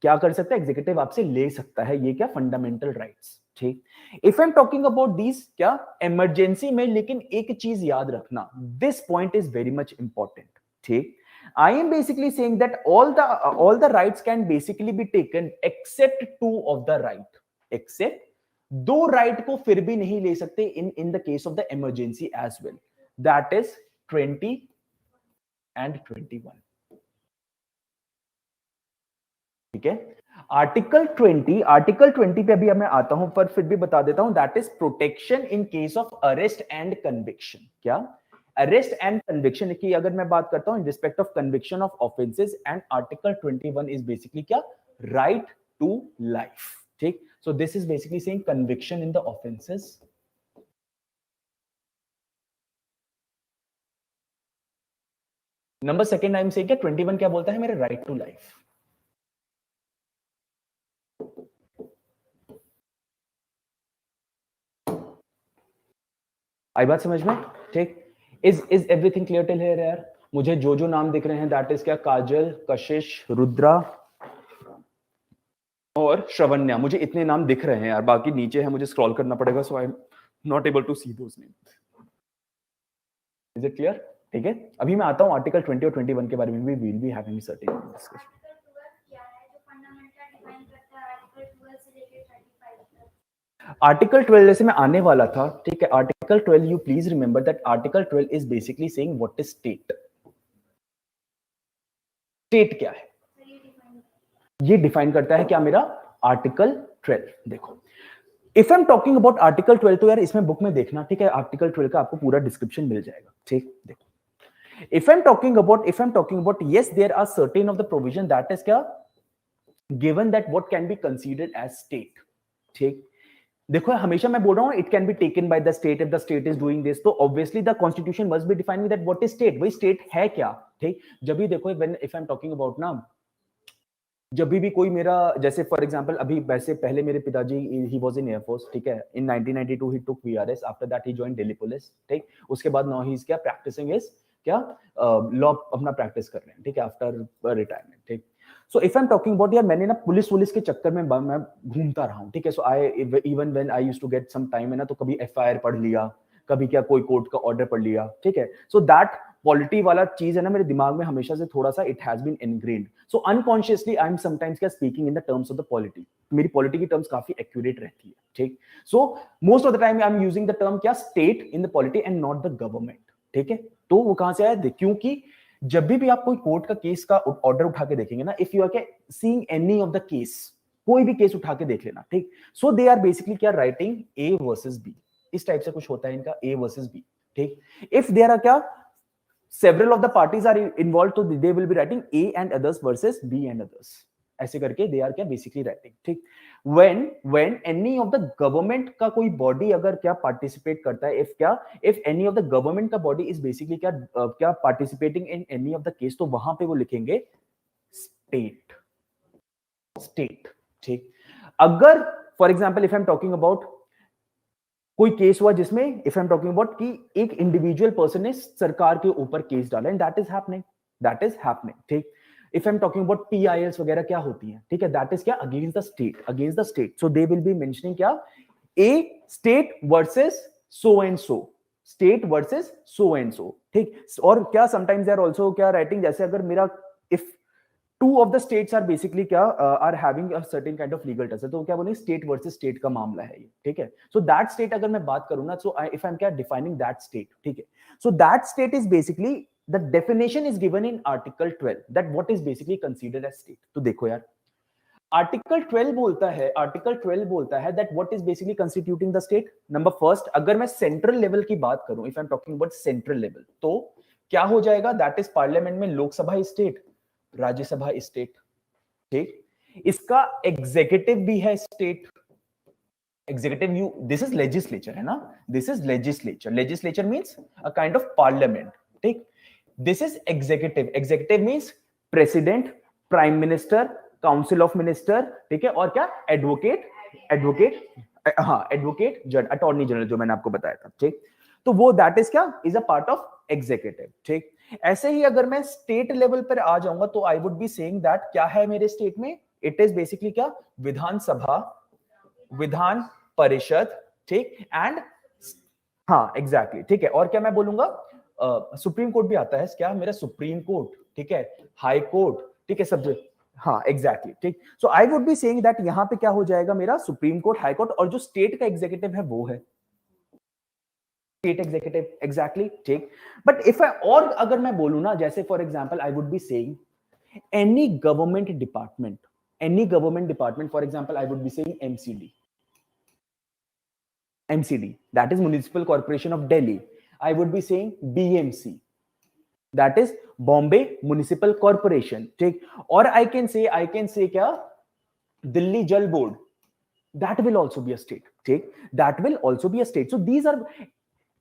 S2: क्या कर सकता है एग्जीक्यूटिव आपसे ले सकता है, ये क्या फंडामेंटल राइट्स। ठीक, if I am talking about these क्या इमरजेंसी में, लेकिन एक चीज याद रखना, this point is very much important. ठीक, I am basically saying that all the rights can basically be taken except two of the right, except दो right को फिर भी नहीं ले सकते in the case of the emergency as well, that is 20 and 21। ठीक है, आर्टिकल 20 पे अभी मैं आता हूं पर फिर भी बता देता हूं, that is protection in case of arrest and conviction. क्या अरेस्ट एंड कन्विक्शन की अगर मैं बात करता हूं in respect of conviction of offences, and article 21 is basically क्या राइट टू लाइफ। ठीक, so this is basically saying conviction in the offenses number second time से क्या 21 क्या बोलता है, मेरे राइट टू लाइफ। आई बात समझ में? ठीक, is everything clear till here यार? मुझे जो जो नाम दिख रहे हैं दैट इज क्या, काजल, कशिश, रुद्रा और श्रवण्या, मुझे इतने नाम दिख रहे हैं यार, बाकी नीचे है, मुझे स्क्रॉल करना पड़ेगा, so I am not able to see those names. Is it clear? ठीक है, अभी मैं आता हूं आर्टिकल 20 और 21 के बारे में भी, will be having certain discussion. Article 12 जैसे मैं आने वाला था, ठीक है, article 12 you please remember that article 12 is basically saying what is state. State क्या है ये डिफाइन करता है क्या मेरा आर्टिकल 12। देखो, if I am talking about article 12, तो यार इसमें बुक में देखना, ठीक है, आर्टिकल 12 का आपको पूरा डिस्क्रिप्शन मिल जाएगा। ठीक, देखो, if I'm talking about, yes, there are certain of the provision that is क्या given that what can be considered as state। ठीक, देखो हमेशा मैं बोल रहा हूं it can be taken by the state if the state is doing this, तो obviously the constitution must be defining that what is state, वही state है क्या। ठीक, जब भी देखो when if I'm talking about ना, जब भी कोई मेरा, जैसे फॉर एग्जांपल अभी वैसे पहले मेरे पिताजी ही वाज इन एयरफोर्स, ठीक है, in 1992 he took VRS, after that he join Delhi police. ठीक, उसके बाद नाउ ही इज क्या प्रैक्टिसिंग इज क्या लॉ अपना प्रैक्टिस कर रहे हैं, ठीक है, आफ्टर रिटायरमेंट। ठीक, so if I am talking about यार, मैंने ना पुलिस के चक्कर में मैं घूमता रहा हूँ, ठीक है, so I even when I used to get some time है ना, तो कभी एफआईआर पढ़ लिया, कभी क्या कोई कोर्ट का ऑर्डर पढ़ लिया, ठीक है, सो दैट पॉलिटी वाला चीज है ना मेरे दिमाग में हमेशा से थोड़ा सा it has been ingrained, so unconsciously I am sometimes क्या speaking in the terms of the polity, मेरी पॉलिटी की टर्म्स काफी एक्यूरेट रहती है। ठीक, so most of the time I am using the term क्या state in the polity and not the government. ठीक है, तो वो कहां से आया, क्योंकि जब भी आप कोई कोर्ट का केस का ऑर्डर उठा के देखेंगे ना, if you are seeing any of the case, कोई भी केस उठा के देख लेना, ठीक, सो दे आर बेसिकली क्या राइटिंग ए वर्सेस बी, इस टाइप से कुछ होता है इनका, ए वर्सेस बी। ठीक, इफ देयर आर क्या several of the parties are involved, तो they will be writing A and others versus B and others, ऐसे करके they are क्या basically writing। ठीक, when any of the government का कोई body अगर क्या participate करता है, if any of the government का body is basically क्या participating in any of the case, तो वहां पे वो लिखेंगे state। ठीक, अगर for example if I am talking about कोई केस हुआ जिसमें if I am talking about कि एक इंडिविजुअल पर्सन ने सरकार के ऊपर केस डाला एंड दैट इज हैपनिंग। ठीक, if I am talking about PILs वगैरह क्या होती है, ठीक है, दैट इज क्या against the state, so they will be mentioning क्या a state versus so and so, state versus so and so. ठीक, और क्या समटाइम्स दे आर आल्सो क्या राइटिंग, जैसे अगर मेरा if two of the states are basically क्या are having a certain kind of legal touch, तो क्या बोलेंगे स्टेट वर्सेस स्टेट का मामला है ये। ठीक है, सो दैट स्टेट अगर मैं बात करूं ना, सो इफ आई एम क्या डिफाइनिंग दैट स्टेट, ठीक है, so that state is basically the definition is given in article 12 that what is basically considered as state. तो देखो यार, आर्टिकल 12 बोलता है that what is basically constituting the state. Number first, अगर मैं central level की बात करूं, if I am talking about central level, तो क्या हो जाएगा, दैट इज पार्लियामेंट में लोकसभा स्टेट, राज्यसभा स्टेट। ठीक, इसका एग्जीक्यूटिव भी है state, executive you this is legislature है ना, this is legislature means a kind of parliament. ठीक, this is executive means president, prime minister, council of minister, ठीक है, और क्या एडवोकेट जज, अटॉर्नी जनरल जो मैंने आपको बताया था। ठीक, तो वो दैट इज क्या is a part of executive. ठीक, ऐसे ही अगर मैं स्टेट लेवल पर आ जाऊंगा, तो आई वुड बी सेइंग दैट क्या है मेरे स्टेट में, इट इज बेसिकली क्या विधानसभा, विधान परिषद, ठीक, एंड हाँ एग्जैक्टली। ठीक है, और क्या मैं बोलूंगा, सुप्रीम कोर्ट भी आता है क्या मेरा, सुप्रीम कोर्ट, ठीक है, हाई कोर्ट, ठीक है, सब, हाँ एग्जैक्टली। ठीक, so I would be saying that यहां पे क्या हो जाएगा मेरा सुप्रीम कोर्ट, हाई कोर्ट, और जो स्टेट का एग्जीक्यूटिव है वो है स्टेट एग्जीक्यूटिव, एग्जैक्टली। ठीक, बट इफ आई, और अगर मैं बोलूं ना, जैसे for example I would be saying any government department, for example I would be saying MCD, that is Municipal Corporation of Delhi. I would be saying BMC, that is Bombay Municipal Corporation. ठीक, और I can say क्या दिल्ली जल board, that will also be a state. ठीक, that will also be a state. So these are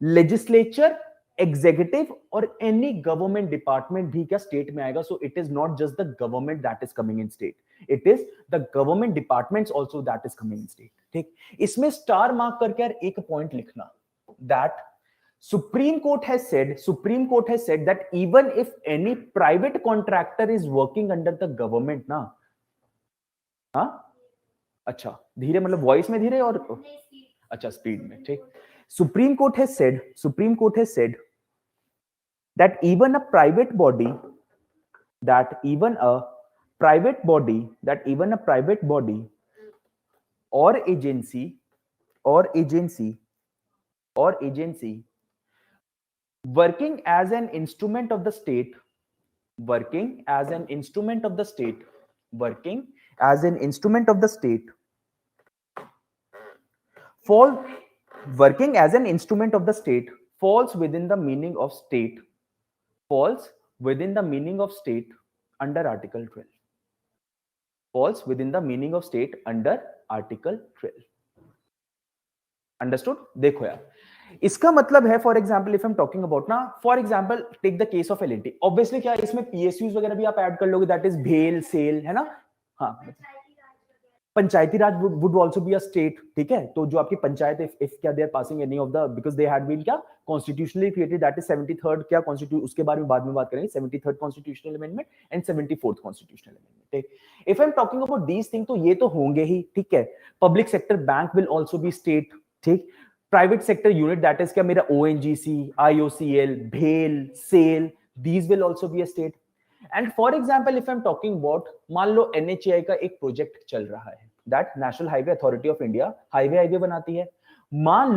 S2: legislature executive और any government department भी क्या state में आएगा. So it is not just the government that is coming in state, it is the government departments also that is coming in state. ठीक, इसमें star mark करके यार एक पॉइंट लिखना, that Supreme Court has said that even if any private contractor is working under the government ना, हाँ, अच्छा धीरे मतलब वॉइस में धीरे और अच्छा स्पीड में. ठीक, Supreme Court has said that even a private body or agency working as an instrument of the state falls within the meaning of state under Article 12. Falls within the meaning of state under Article 12. Understood? देखो यार, इसका मतलब है for example if I am talking about ना, for example take the case of L&T. Obviously क्या इसमें PSUs वगैरह भी आप ऐड कर लोगे, दैट इज भेल सेल, है ना. हाँ, panchayati raj would also be a state. ठीक है, तो जो आपकी पंचायत इफ क्या they are passing any of the, because they had been क्या constitutionally created, that is 73rd क्या कॉन्स्टिट्यूशन, उसके बारे में बाद में बात करेंगे, 73rd constitutional amendment and 74th constitutional amendment. ठीक, if I am talking about these thing तो ये तो होंगे ही. ठीक है, public sector bank will also be state. ठीक, private sector unit that is क्या मेरा ओएनजीसी, आईओसीएल, भेल, SAIL, these will also be a state. And for example if I am talking about, मान लो एनएचएआई का एक प्रोजेक्ट चल रहा है, that national highway authority of India highway बनाती है. मान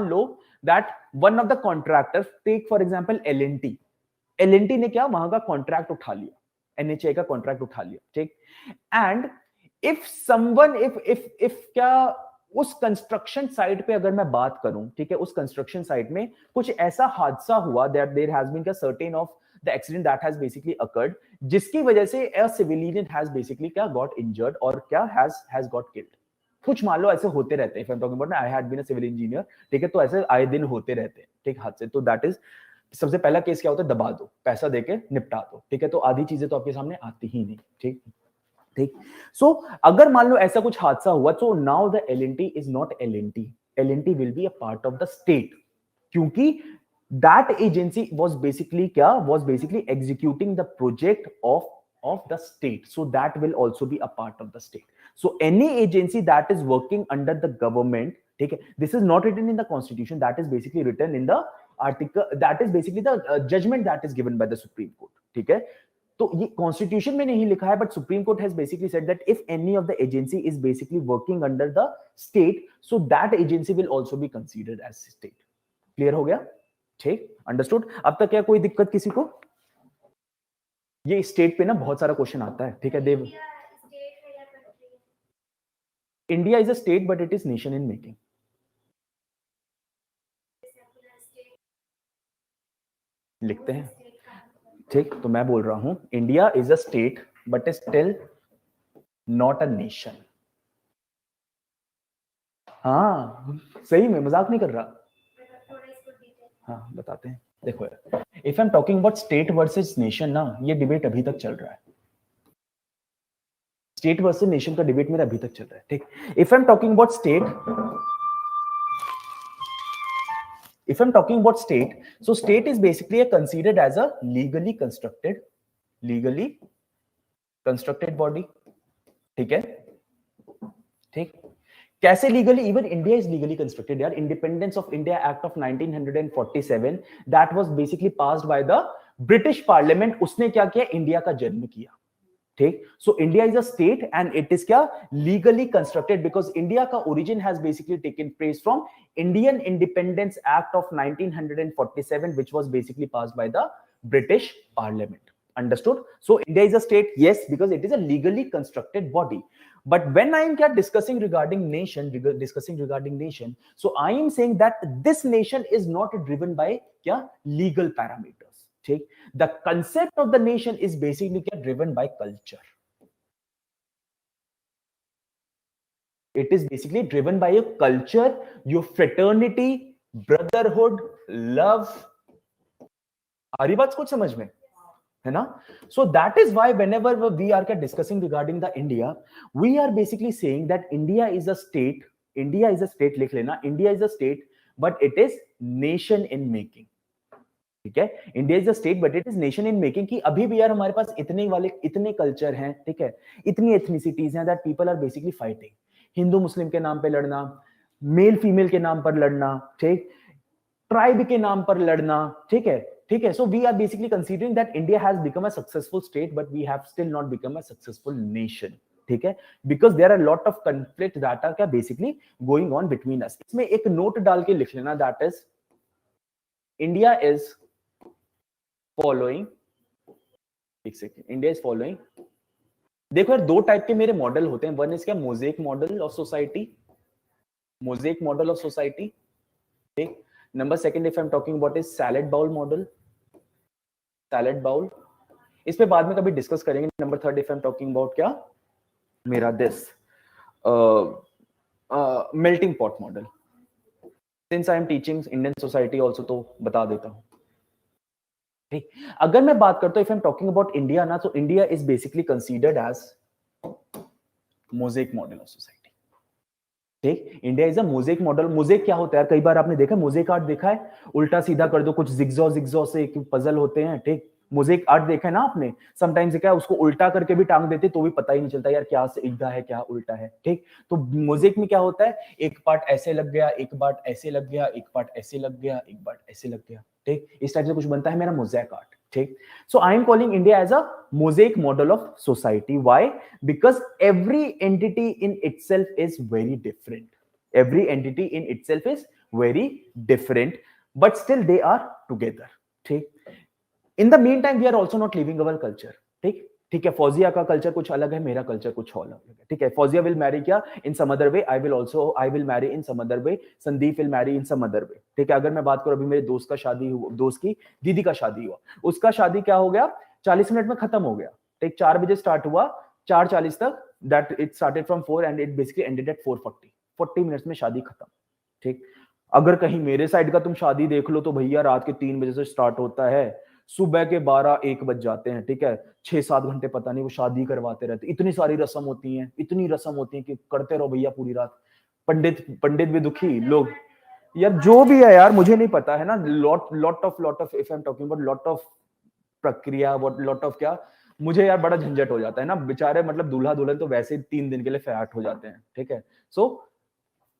S2: लो that one of the contractor, take for example L&T ने क्या वहां का कॉन्ट्रैक्ट उठा लिया, एनएचएआई का कॉन्ट्रैक्ट उठा लिया. ठीक, एंड इफ समवन इफ क्या उस कंस्ट्रक्शन साइट पे अगर मैं बात करूं, ठीक है, उस कंस्ट्रक्शन साइट में कुछ ऐसा हादसा हुआ that there has been a certain of the accident that has basically occurred, जिसकी वजह से अ सिविलियन हैज बेसिकली क्या गॉट इंजर्ड और क्या हैज गॉट किल्ड. कुछ मान लो ऐसे होते रहते हैं. If I am talking about, I had been a civil engineer. ठीक है, तो ऐसे आए दिन होते रहते हैं. ठीक, हादसे. तो दैट इज सबसे पहला केस क्या होता है, दबा दो, पैसा देके निपटा दो. ठीक है, तो आधी चीजें तो आपके सामने आती ही नहीं. ठीक, सो अगर मान लो ऐसा कुछ हादसा हुआ, तो now the L&T is not L&T will be a part of the state, क्योंकि that agency was basically executing the project of the state, so that will also be a part of the state. So any agency that is working under the government, ठीक है, this is not written in the constitution, that is basically written in the article, that is basically the judgment that is given by the Supreme Court. ठीक है, तो ये constitution में नहीं लिखा है, but supreme court has basically said that if any of the agency is basically working under the state, so that agency will also be considered as state. Clear हो गया? ठीक, अंडरस्टूड. अब तक क्या कोई दिक्कत किसी को? ये स्टेट पे ना बहुत सारा क्वेश्चन आता है. ठीक है, देव, India is a state but it is nation in making. लिखते हैं. ठीक, तो मैं बोल रहा हूं India is a state but is still not a nation. हाँ सही में, मजाक नहीं कर रहा. हाँ बताते हैं. देखो यार, if I am talking about state versus nation ना, ये डिबेट अभी तक चल रहा है. स्टेट वर्सेस नेशन का डिबेट मेरा अभी तक चल रहा है. ठीक, if I am talking about state, so state is basically considered as a legally constructed body. ठीक है, ठीक, कैसे legally? Even India is legally constructed यार. Independence of India act of 1947 that was basically passed by the British parliament. उसने क्या किया? India का जन्म किया. ठीक, so India is a state and it is क्या लीगली कंस्ट्रक्टेड, बिकॉज इंडिया का origin has basically taken place from Indian independence act of 1947 which was basically passed by the British Parliament. Understood? So India is a state, yes, because it is a legally constructed body. But when I am discussing regarding nation, so I am saying that this nation is not driven by legal parameters. ठीक, the concept of the nation is basically driven by culture. It is basically driven by your culture, your fraternity, brotherhood, love, हरी बात कुछ समझ में है ना? So that is why whenever we are discussing regarding the India, we are basically saying that India is a state. India is a state, लिख लेना, India is a state, but it is nation in making. ठीक है, India is a state but it is nation in making. कि अभी भी यार हमारे पास इतने कल्चर हैं, ठीक है, इतनी एथनिसिटीज हैं that people are basically fighting. हिंदू मुस्लिम के नाम पे लड़ना, मेल फीमेल के नाम पर लड़ना, ठीक, ट्राइब के नाम पर लड़ना, ठीक है, ठीक है. So we are basically considering that India has become a successful state but we have still not become a successful nation. ठीक है, because there are lot of conflict that are क्या basically going on between us. इसमें एक note डाल के लिख लेना, that is India is following, एक सेकेंड, इंडिया इज फॉलोइंग. देखो यार, दो टाइप के मेरे मॉडल होते हैं. वन इज क्या, mosaic model of society, mosaic model of society. ठीक. Number second if I am talking about is salad bowl model, salad bowl. इस पे बाद में कभी डिस्कस करेंगे. Number third if I am talking about क्या, मेरा this melting pot model. Since I am teaching Indian society also, तो बता देता हूं. ठीक. अगर मैं बात करता हूं if I am talking about India ना, तो India is basically considered as mosaic model of society. ठीक, India is a mosaic model. Mosaic क्या होता है? कई बार आपने देखा मोजेक आर्ट देखा है, उल्टा सीधा कर दो, कुछ जिगजॉ से एक पजल होते हैं. ठीक, मोजेक आर्ट देखा है ना आपने. समटाइम्स क्या, उसको उल्टा करके भी टांग देते तो भी पता ही नहीं चलता यार क्या सीधा है क्या उल्टा है. ठीक, तो मोजेक में क्या होता है, एक पार्ट ऐसे लग गया, एक पार्ट ऐसे लग गया, एक पार्ट ऐसे लग गया, एक पार्ट ऐसे लग गया. ठीक, इस टाइप से कुछ बनता है मेरा मोजेक आर्ट. ठीक, so I am calling India as a mosaic model of society. Why? Because every entity in itself is very different. Every entity in itself is very different, but still they are together. ठीक. In the meantime, we are also not leaving our culture. ठीक, ठीक है. फौजिया का culture कुछ अलग है, मेरा culture कुछ और अलग है. ठीक है, फौजिया विल मैरी क्या in some other way, I will marry in some other way, Sandeep will marry in some other way. ठीक है, अगर मैं बात करूं, अभी मेरे दोस्त का शादी हुआ, दोस्त की दीदी का शादी हुआ, उसका शादी क्या हो गया, 40 मिनट में खत्म हो गया. ठीक, 4 बजे स्टार्ट हुआ, 4:40 तक, that it started from 4 and it basically ended at 4:40. 40 minutes में शादी खत्म. ठीक, अगर कहीं मेरे साइड का तुम शादी देख लो तो भैया रात के 3 बजे से स्टार्ट होता है, सुबह के 12-1 बज जाते हैं. ठीक है, 6-7 घंटे पता नहीं वो शादी करवाते रहते. इतनी सारी रस्म होती हैं, इतनी रस्म होती है कि करते रहो भैया पूरी रात. पंडित भी दुखी, लोग यार जो भी है यार मुझे नहीं पता है ना. Lot of if I am talking about lot of प्रक्रिया, लॉट ऑफ क्या, मुझे यार बड़ा झंझट हो जाता है ना. बेचारे मतलब दूल्हा दुल्हन तो वैसे ही 3 दिन के लिए फैट हो जाते हैं. ठीक है, सो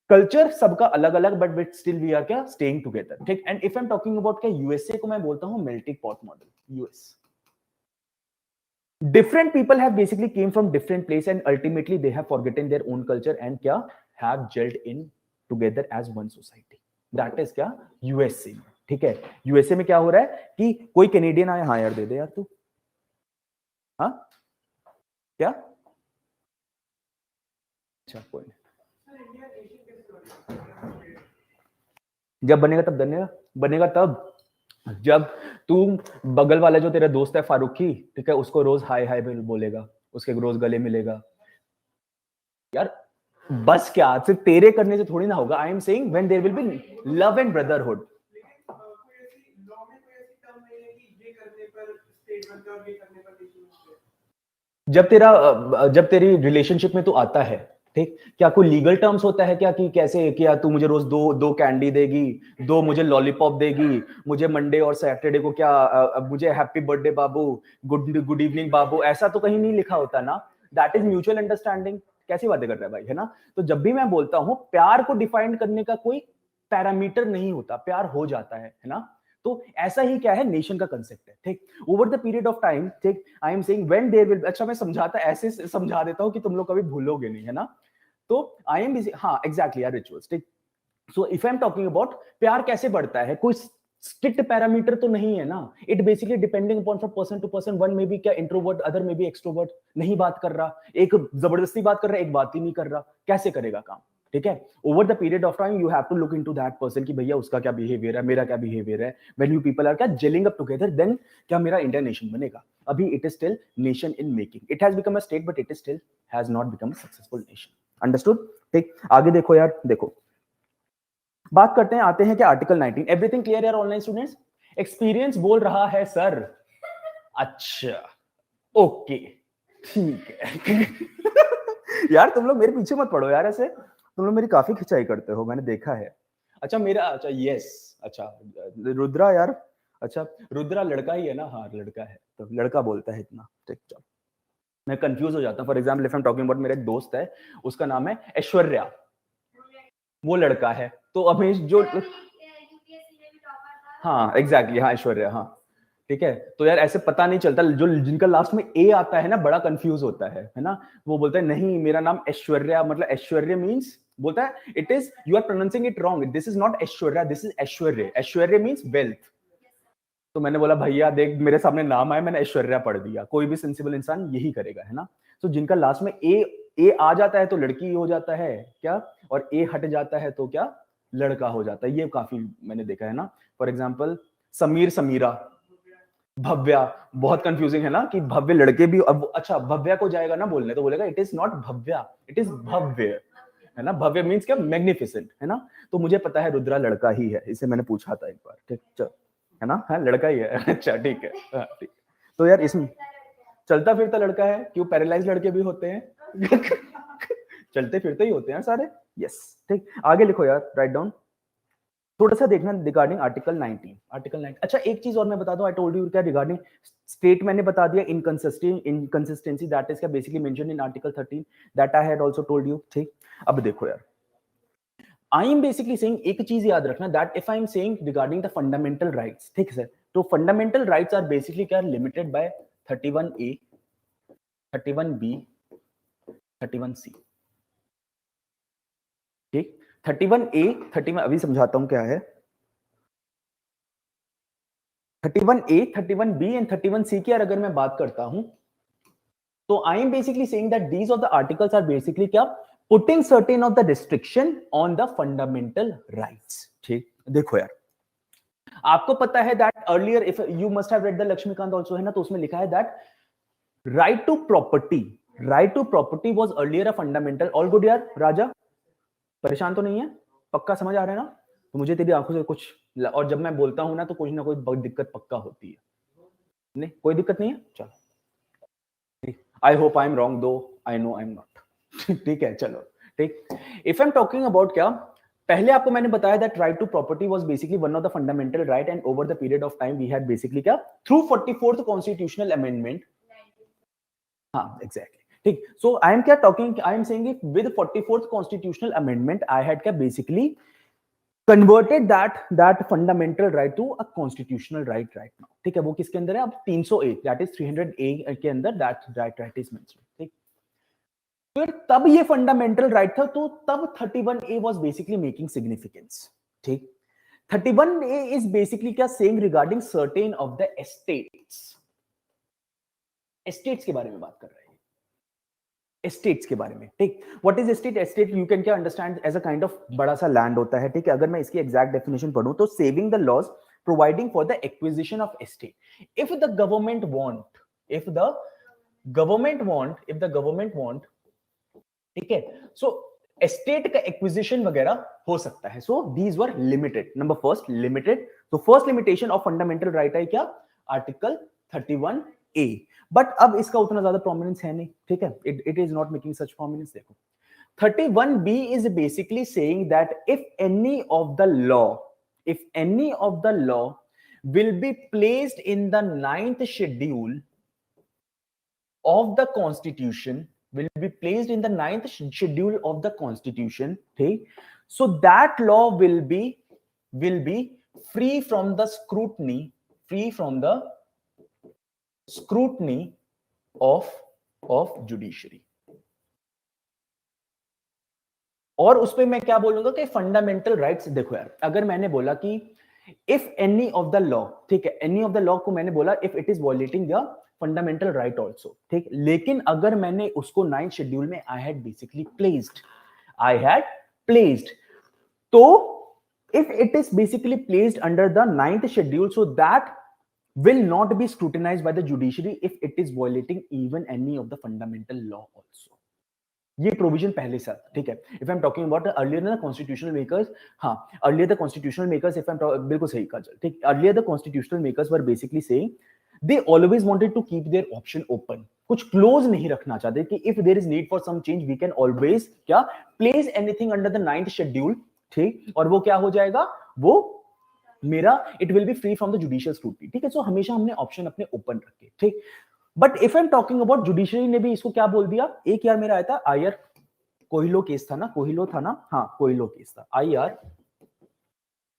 S2: कल्चर सबका अलग अलग, बट स्टिल वी आर क्या स्टेइंग टुगेदर. ठीक, and if I am talking about क्या, यूएसए को मैं बोलता हूं melting pot model. US, different people have basically came from different place and ultimately they have forgotten their own culture and क्या have gelled in together as one society. that is क्या, USA में. ठीक है, USA में क्या हो रहा है कि कोई कैनेडियन आया, हाँ यार दे दे यार तू, हाँ क्या, अच्छा कोई नहीं, जब बनेगा तब बनेगा तब जब तू बगल वाला जो तेरा दोस्त है फारूकी, ठीक है, उसको रोज हाय हाय बोलेगा, उसके रोज गले मिलेगा. यार बस क्या, सिर्फ तेरे करने से थोड़ी ना होगा. I am saying when there will be love and brotherhood. जब तेरी रिलेशनशिप में तू आता है, ठीक, क्या कोई लीगल टर्म्स होता है क्या कि कैसे, क्या तू मुझे रोज दो कैंडी देगी, 2 मुझे लॉलीपॉप देगी, मुझे मंडे और सैटरडे को क्या मुझे हैप्पी बर्थडे बाबू, गुड इवनिंग बाबू, ऐसा तो कहीं नहीं लिखा होता ना. That is mutual understanding. कैसी बातें कर रहा है भाई, है ना. तो जब भी मैं बोलता हूं प्यार को डिफाइन करने का कोई पैरामीटर नहीं होता, प्यार हो जाता है ना. तो ऐसा ही क्या है, नेशन का कंसेप्ट है. ठीक, over the period of time, ठीक, I am saying when there will, अच्छा मैं समझाता ऐसे समझा देता हूं कि तुम लोग कभी भूलोगे नहीं, है ना. तो आई एम, हाँ एग्जैक्टली यार, रिचुअल्स. ठीक, so if I am talking about प्यार कैसे बढ़ता है, कोई स्ट्रिक्ट पैरामीटर तो नहीं है ना. It basically depending upon from person to person. One में भी क्या इंट्रोवर्ट, अदर में भी एक्सट्रोवर्ट. नहीं बात कर रहा, एक जबरदस्ती बात कर रहा है, एक बात ही नहीं कर रहा, कैसे करेगा काम. ठीक है, over the period of time you have to look into that person कि भैया उसका क्या बिहेवियर है, मेरा क्या बिहेवियर है. व्हेन यू पीपल आर क्या जेलिंग अप टुगेदर, देन क्या मेरा इंडिया नेशन बनेगा. अभी it is still nation in making. It has become a state but it is still has not become a successful nation. Understood. ठीक, आगे देखो यार, देखो बात करते हैं, आते हैं क्या आर्टिकल 19. एवरीथिंग क्लियर यार ऑनलाइन स्टूडेंट्स. एक्सपीरियंस बोल रहा है सर। अच्छा, ओके, ठीक है। यार तुम लोग मेरे पीछे मत पड़ो यार, ऐसे तुम लोग मेरी काफी खिंचाई करते हो, मैंने देखा है। अच्छा मेरा, अच्छा यस, अच्छा रुद्रा यार, अच्छा रुद्रा लड़का ही है ना? हाँ लड़का है, तो लड़का बोलता है इतना, ठीक। चलो मैं कंफ्यूज हो जाता हूँ। For example if I am talking about, मेरा एक दोस्त है, उसका नाम है ऐश्वर्या, वो लड़का है, तो अभी जो,
S1: यूपीएससी में भी टॉपर था।
S2: हाँ एग्जैक्टली, हाँ ऐश्वर्या, हाँ ठीक है। तो यार ऐसे पता नहीं चलता, जो जिनका लास्ट में ए आता है ना, बड़ा कंफ्यूज होता है ना। वो बोलता है नहीं मेरा नाम ऐश्वर्या, मतलब ऐश्वर्या मींस, बोलता है it is, you are pronouncing it wrong, this is not Aishwarya, this is Aishwarya, Aishwarya means wealth. तो मैंने बोला भैया देख, मेरे सामने नाम आया, मैंने ऐश्वर्या पढ़ दिया, कोई भी सेंसिबल इंसान यही करेगा, है ना। तो जिनका लास्ट में ए आ जाता है तो लड़की हो जाता है क्या, और ए हट जाता है तो क्या, लड़का हो जाता है। ये काफी मैंने देखा है ना। फॉर एग्जाम्पल समीर, समीरा, भव्या, बहुत कंफ्यूजिंग है ना कि भव्य लड़के भी, अब अच्छा भव्या को जाएगा ना बोलने, तो बोलेगा इट इज नॉट भव्या, इट इज भव्य, है ना। भव्य मींस क्या, मैग्निफिसेंट, है ना। तो मुझे पता है रुद्रा लड़का ही है, इसे मैंने पूछा था एक बार, ठीक चल, है ना, है लड़का ही है। अच्छा ठीक है, हाँ, ठीक। तो यार इसमें चलता फिरता लड़का है, क्यों पैरालाइज लड़के भी होते हैं। चलते फिरते ही होते हैं सारे। यस ठीक, आगे लिखो यार, राइट डाउन। थोड़ा सा देखना रिगार्डिंग आर्टिकल 19, आर्टिकल 9। अच्छा एक चीज और मैं बता दूं, आई टोल्ड यू क्या रिगार्डिंग स्टेट, मैंने बता दिया इनकंसिस्टेंसी दैट इज क्या basically mention in article 13, that I had also told you, ठीक। अब देखो यार, आई एम बेसिकली सेइंग, एक चीज याद रखना, that if I am saying regarding the fundamental rights, ठीक है सर, तो फंडामेंटल राइट्स आर बेसिकली क्या, limited by 31A, 31B, 31C, ठीक। 31A, 31, अभी समझाता हूं क्या है। 31A, 31B एंड 31C की अगर मैं बात करता हूं, तो I am basically saying that these of the articles are basically क्या, putting certain of the restriction on the fundamental rights, ठीक। देखो यार, आपको पता है that earlier, if you must have read the Laxmikanth also, है ना, तो उसमें लिखा है that right to property, right to property was earlier a fundamental. All good यार राजा, परेशान तो नहीं है, पक्का समझ आ रहा है ना। तो मुझे तेरी आंखों से कुछ, और जब मैं बोलता हूं ना तो कुछ ना कोई दिक्कत पक्का होती है। नहीं कोई दिक्कत नहीं है, चलो, I hope I am wrong though, I know I am not. ठीक है चलो, ठीक। If I am talking about क्या, पहले आपको मैंने बताया that right to property was basically one of the fundamental right, and over the period of time we had basically क्या, थ्रू 44th कॉन्स्टिट्यूशनल अमेंडमेंट, हाँ एग्जैक्टली, ठीक। सो आई एम क्या talking, I am saying with 44th constitutional amendment I had क्या basically converted that fundamental right to a constitutional right right now, ठीक है। वो किसके अंदर है अब, 300A, that is 300A के अंदर that right is mentioned, ठीक। फिर तब ये फंडामेंटल राइट था, तो तब 31A was basically making significance, ठीक। 31A is basically क्या saying regarding certain of the estates के बारे में बात कर रहे हैं, एस्टेट्स के बारे में, ठीक। What is estate, estate you can क्या understand as a kind of बड़ा सा लैंड होता है, ठीक है। अगर मैं इसकी एग्जैक्ट डेफिनेशन पढ़ूं तो saving the laws providing for the acquisition of estate if the government want, if the government want, ठीक है। सो एस्टेट का एक्विजिशन वगैरह हो सकता है। So these were limited, number first limited, तो first limitation of fundamental right है क्या, आर्टिकल 31A। बट अब इसका उतना ज्यादा प्रोमिनेंस है नहीं, ठीक है, it is not making such prominence. देखो 31B is basically saying that if any of the law will be placed in the 9th schedule of the constitution, okay, so that law will be free from the scrutiny of judiciary। और उसमें मैं क्या बोलूंगा कि fundamental rights, देखो यार अगर मैंने बोला कि if any of the law, ठीक है, एनी ऑफ द लॉ को मैंने बोला if it is violating the fundamental right also, ठीक। लेकिन अगर मैंने उसको 9th शेड्यूल में आई हैड प्लेस्ड, तो if it is basically placed under the 9th schedule, so that will not be scrutinized by the judiciary if it is violating even any of the fundamental law also, ये provision पहले से, ठीक है। If I am talking about earlier the constitutional makers, हाँ, earlier the constitutional makers, if I am, बिल्कुल सही कहा, ठीक, earlier the constitutional makers were basically saying they always wanted to keep their option open, कुछ close नहीं रखना चाहते कि if there is need for some change we can always क्या place anything under the 9th schedule, ठीक, और वो क्या हो जाएगा, वो मेरा it will be free from the judicial scrutiny, ठीक है। सो हमेशा हमने ऑप्शन अपने ओपन रखे, ठीक। But if I am talking about judiciary ने भी इसको क्या बोल दिया, एक यार मेरा आया था आयर कोहिलो केस था ना, कोहिलो था ना, हाँ कोहिलो केस था, IR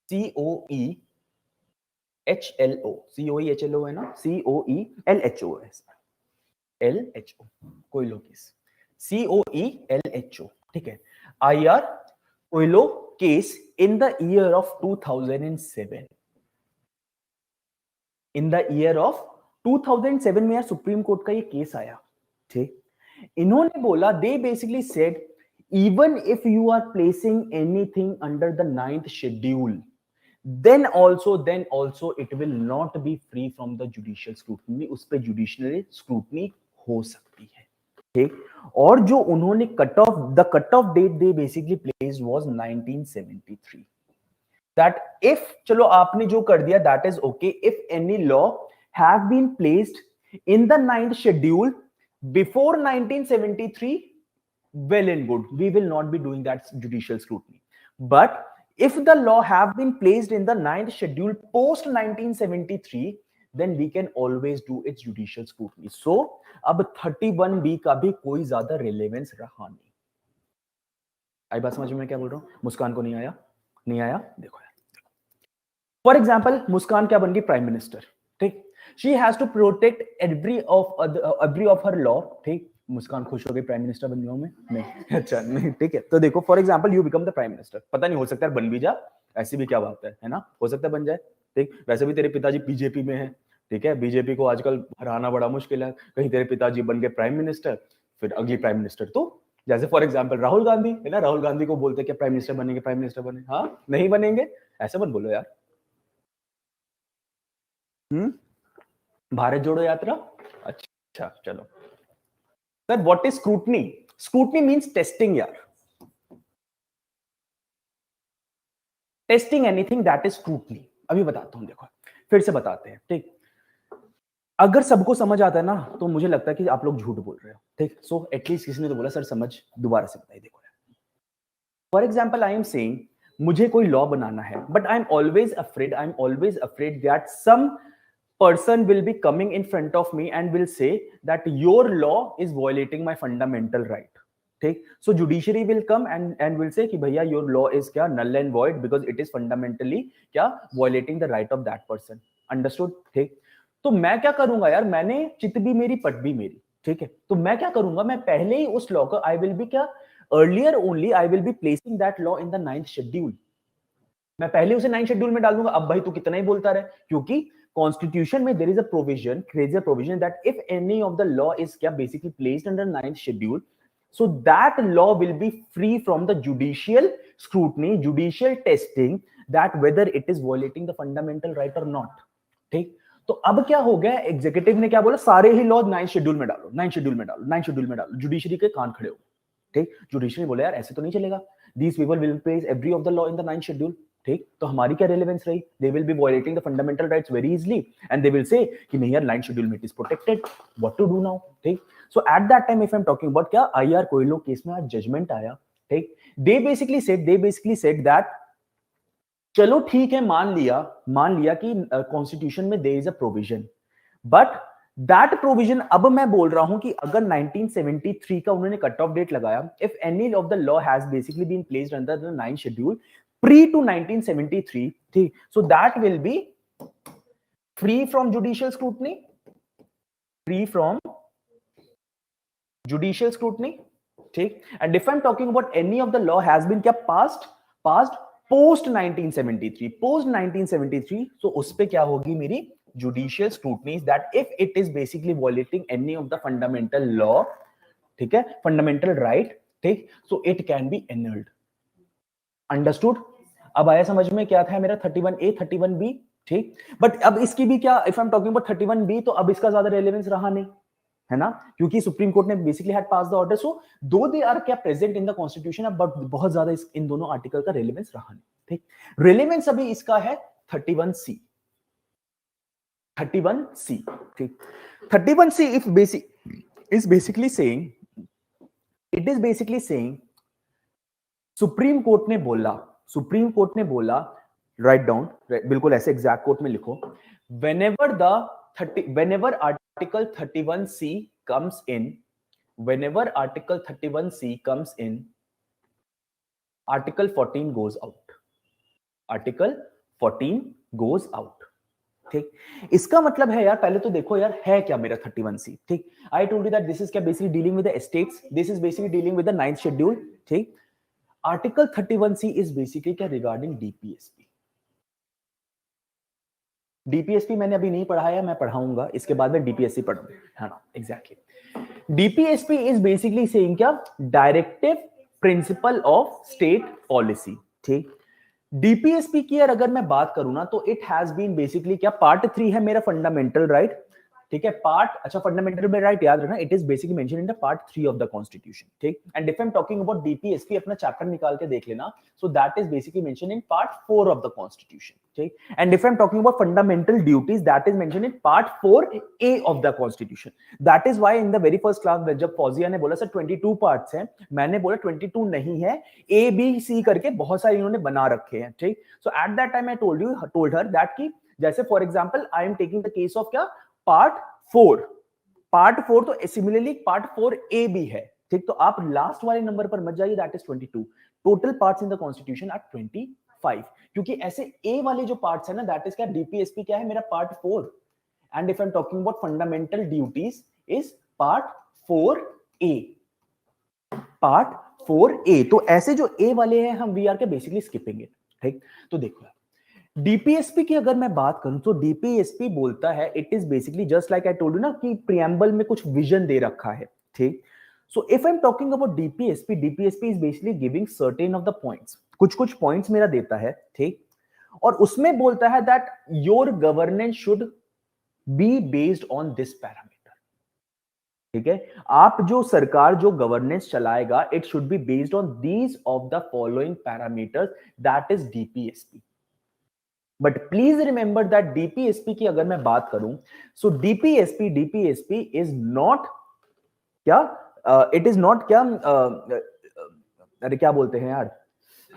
S2: COEHLO है ना, COELHO कोहिलो केस, COELHO, ठीक है। IR Coelho case in the year of 2007, in the year of 2007 में यार सुप्रीम कोर्ट का ये केस आया, ठीक। इन्होंने बोला, they basically said even if you are placing anything under the 9th schedule, then also it will not be free from the judicial scrutiny, उस पे judicial scrutiny हो सकती है, ठीक। और जो उन्होंने the cut off date they basically placed was 1973, that if चलो आपने जो कर दिया that is okay, if any law have been placed in the 9th schedule before 1973, well and good, we will not be doing that judicial scrutiny. But if the law have been placed in the 9th schedule post 1973, then we can always do its judicial scrutiny. So अब 31B का भी कोई ज्यादा relevance रहा नहीं। आई बात समझ में क्या बोल रहा हूं? मुस्कान को नहीं आया? नहीं आया? देखो यार, फॉर एग्जाम्पल मुस्कान क्या बन गई? प्राइम मिनिस्टर, ठीक। She has to protect every of her law, ठीक। मुस्कान खुश हो गई प्राइम मिनिस्टर बन गया मैं, नहीं अच्छा नहीं, ठीक है। तो देखो for example you become the prime minister, पता नहीं हो सकता है बन भी जा, ऐसी भी क्या बात है ना, हो सकता है बन जाए, ठीक। वैसे भी तेरे पिताजी बीजेपी में है, ठीक है, बीजेपी को आजकल हराना बड़ा मुश्किल है, कहीं तेरे पिताजी बन गए प्राइम मिनिस्टर, फिर अगली प्राइम मिनिस्टर तो जैसे फॉर एग्जाम्पल राहुल गांधी है ना, राहुल गांधी को बोलते क्या प्राइम मिनिस्टर बनेंगे, प्राइम मिनिस्टर बने, हाँ नहीं बनेंगे, ऐसा मत बोलो यार। भारत जोड़ो यात्रा, अच्छा चलो sir, what is scrutiny? Scrutiny means testing यार, testing anything that is scrutiny. अभी बताता हूं, देखो फिर से बताते हैं, ठीक। अगर सबको समझ आता है ना तो मुझे लगता है कि आप लोग झूठ बोल रहे हो, ठीक। सो एटलीस्ट किसी ने तो बोला सर समझ, दोबारा से बताइए। देखो for example I am saying मुझे कोई लॉ बनाना है, but I am always afraid that some person will be coming in front of me and will say that your law is violating my fundamental right, ठीक। so judiciary will come and will say कि भैया your law is क्या null and void because it is fundamentally क्या violating the right of that person, understood, ठीक। तो मैं क्या करूंगा यार, मैंने चित भी मेरी पट भी मेरी, ठीक है। तो मैं क्या करूंगा, मैं पहले ही उस लॉ को आई विल बी क्या earlier only I will be placing that law in the 9th schedule, मैं पहले उसे 9th शेड्यूल में डाल दूंगा। अब भाई तू कितना ही बोलता रहे, क्योंकि कॉन्स्टिट्यूशन में there is a provision that if any of the law is क्या basically placed under 9th schedule, so that law will be free from the judicial scrutiny, judicial testing that whether it is violating the fundamental right और not, ठीक। तो अब क्या हो गया, executive ने क्या बोला, सारे ही लॉ 9th शेड्यूल में डालो, 9th शेड्यूल में डालो, 9th शेड्यूल में डालो। जुडिशरी के कान खड़े हो, ठीक। जुडिशरी बोले यार ऐसे तो नहीं चलेगा, these people will place every of the law in the 9th schedule, ठीक। तो हमारी क्या रेलेवेंस रही, they will be violating the fundamental rights very easily and they will say कि नहीं यार 9th schedule में it is protected, what to do now, ठीक। so at that time if I'm talking about क्या IR Coelho case में आज judgement आया, ठीक। they basically said that चलो ठीक है, मान लिया कि कॉन्स्टिट्यूशन में there is a provision, but that provision, अब मैं बोल रहा हूं कि अगर 1973 का उन्होंने कट ऑफ डेट लगाया, if any of the law has basically been placed under the 9th schedule pre to 1973, ठीक, so that will be free from judicial scrutiny, ठीक। And if I am talking about any of the law has been क्या passed post 1973, तो उस पे क्या होगी मेरी judicial scrutiny, that if it is basically violating any of the fundamental law, ठीक है, fundamental right, ठीक, so it can be annulled, understood। अब आया समझ में क्या था मेरा 31A 31B, ठीक। बट अब इसकी भी क्या, if I'm talking about 31B, तो अब इसका ज्यादा रेलेवेंस रहा नहीं, है ना, क्योंकि सुप्रीम कोर्ट ने basically had pass the order. So though they are क्या present in the constitution, but बहुत ज्यादा इन दोनों आर्टिकल का रेलेवेंस रहा नहीं. ठीक, रेलेवेंस अभी इसका है 31C. 31C. ठीक, 31C is basically saying, it is basically saying supreme court ने बोला, राइट डाउन, बिल्कुल ऐसे एग्जैक्ट कोर्ट में लिखो, whenever article 31C comes in, whenever article 31C comes in, article 14 goes out. article 14 goes out. ठीक, इसका मतलब है यार, पहले तो देखो यार है क्या मेरा 31C. ठीक, I told you that this is क्या basically dealing with the estates, this is basically dealing with the 9th schedule. ठीक, आर्टिकल 31C इज बेसिकली क्या रिगार्डिंग डीपीएसपी. डीपीएसपी मैंने अभी नहीं पढ़ाया, मैं पढ़ाऊंगा इसके बाद में डीपीएससी पढ़ूंगा, है ना, exactly. DPSP is basically saying क्या, directive principle of state policy. ठीक, डीपीएसपी की अगर मैं बात करूं ना, तो इट हैज बीन बेसिकली क्या, पार्ट 3 है मेरा फंडामेंटल राइट. ठीक है, पार्ट, अच्छा फंडामेंटल में राइट याद रखना, it is basically mention in the part 3 of the constitution. ठीक, and if I am talking about DPSP, अपना चैप्टर निकाल के देख लेना, so that is basically mention in part 4 of the constitution. ठीक, and if I am talking about fundamental duties, that is mention in part 4A of the constitution. That is why in the very first class जब फौजिया ने बोला sir 22 parts हैं, मैंने बोला 22 नहीं है, A B C करके बहुत सारे इन्होंने बना रखे हैं. ठीक, so at that time I told her that कि जैसे for example I am taking the case of क्या, पार्ट 4, तो सिमिलरली पार्ट 4A भी है. ठीक, तो आप लास्ट वाले नंबर पर मत जाइए, that is 22. Total parts in the constitution are 25, क्योंकि ऐसे ए वाले जो पार्ट्स है ना, दैट इज क्या, डीपीएसपी क्या है मेरा part 4, and if I am talking about fundamental duties is part 4A. Part 4A, तो ऐसे जो ए वाले हैं हम वी आर के बेसिकली स्किपिंग इट. ठीक, तो देखो डीपीएसपी की अगर मैं बात करूं, तो डीपीएसपी बोलता है, it is basically just like I told you ना कि प्रीएम्बल में कुछ विजन दे रखा है. ठीक, so if I am talking about DPSP is basically giving certain of the points, कुछ पॉइंट्स मेरा देता है. ठीक, और उसमें बोलता है that your governance should be based on this parameter. ठीक है, आप जो सरकार जो गवर्नेंस चलाएगा, it should be based on these of the following parameters, that is DPSP. But please remember that DPSP की अगर मैं बात करूं, सो डीपीएसपी इज नॉट क्या, इट इज नॉट क्या, अरे क्या बोलते हैं यार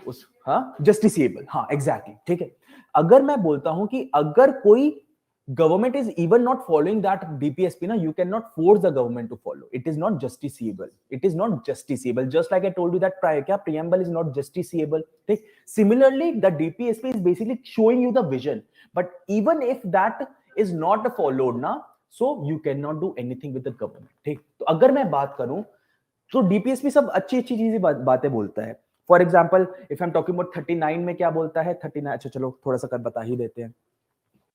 S2: उस, हाँ, जस्टिसिएबल. हाँ एग्जैक्टली. ठीक है, अगर मैं बोलता हूं कि अगर कोई government is even not following that DPSP, na, you cannot force the government to follow. It is not justiciable. It is not justiciable. Just like I told you that preamble is not justiciable. Okay? Similarly, the DPSP is basically showing you the vision. But even if that is not followed, na, so you cannot do anything with the government. ठीक, तो अगर मैं बात करूं, तो DPSP सब अच्छी चीजें बातें बोलता है. For example if I am talking about 39 में क्या बोलता है, 39, अच्छा चलो थोड़ा सा कर बता ही देते हैं,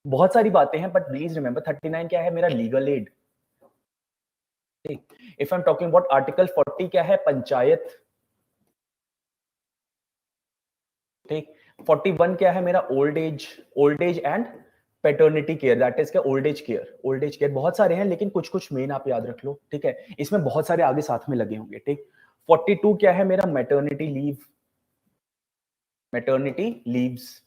S2: बहुत सारी बातें हैं, बट प्लीज रिमेंबर 39 क्या है मेरा, लीगल एड. ठीक, if I am talking about article 40 क्या है, पंचायत. ठीक, 41 क्या है मेरा, old age and paternity care, that is क्या, ओल्ड एज केयर. बहुत सारे हैं, लेकिन कुछ मेन आप याद रख लो. ठीक है, इसमें बहुत सारे आगे साथ में लगे होंगे. ठीक, 42 क्या है मेरा, मैटरनिटी लीव्स.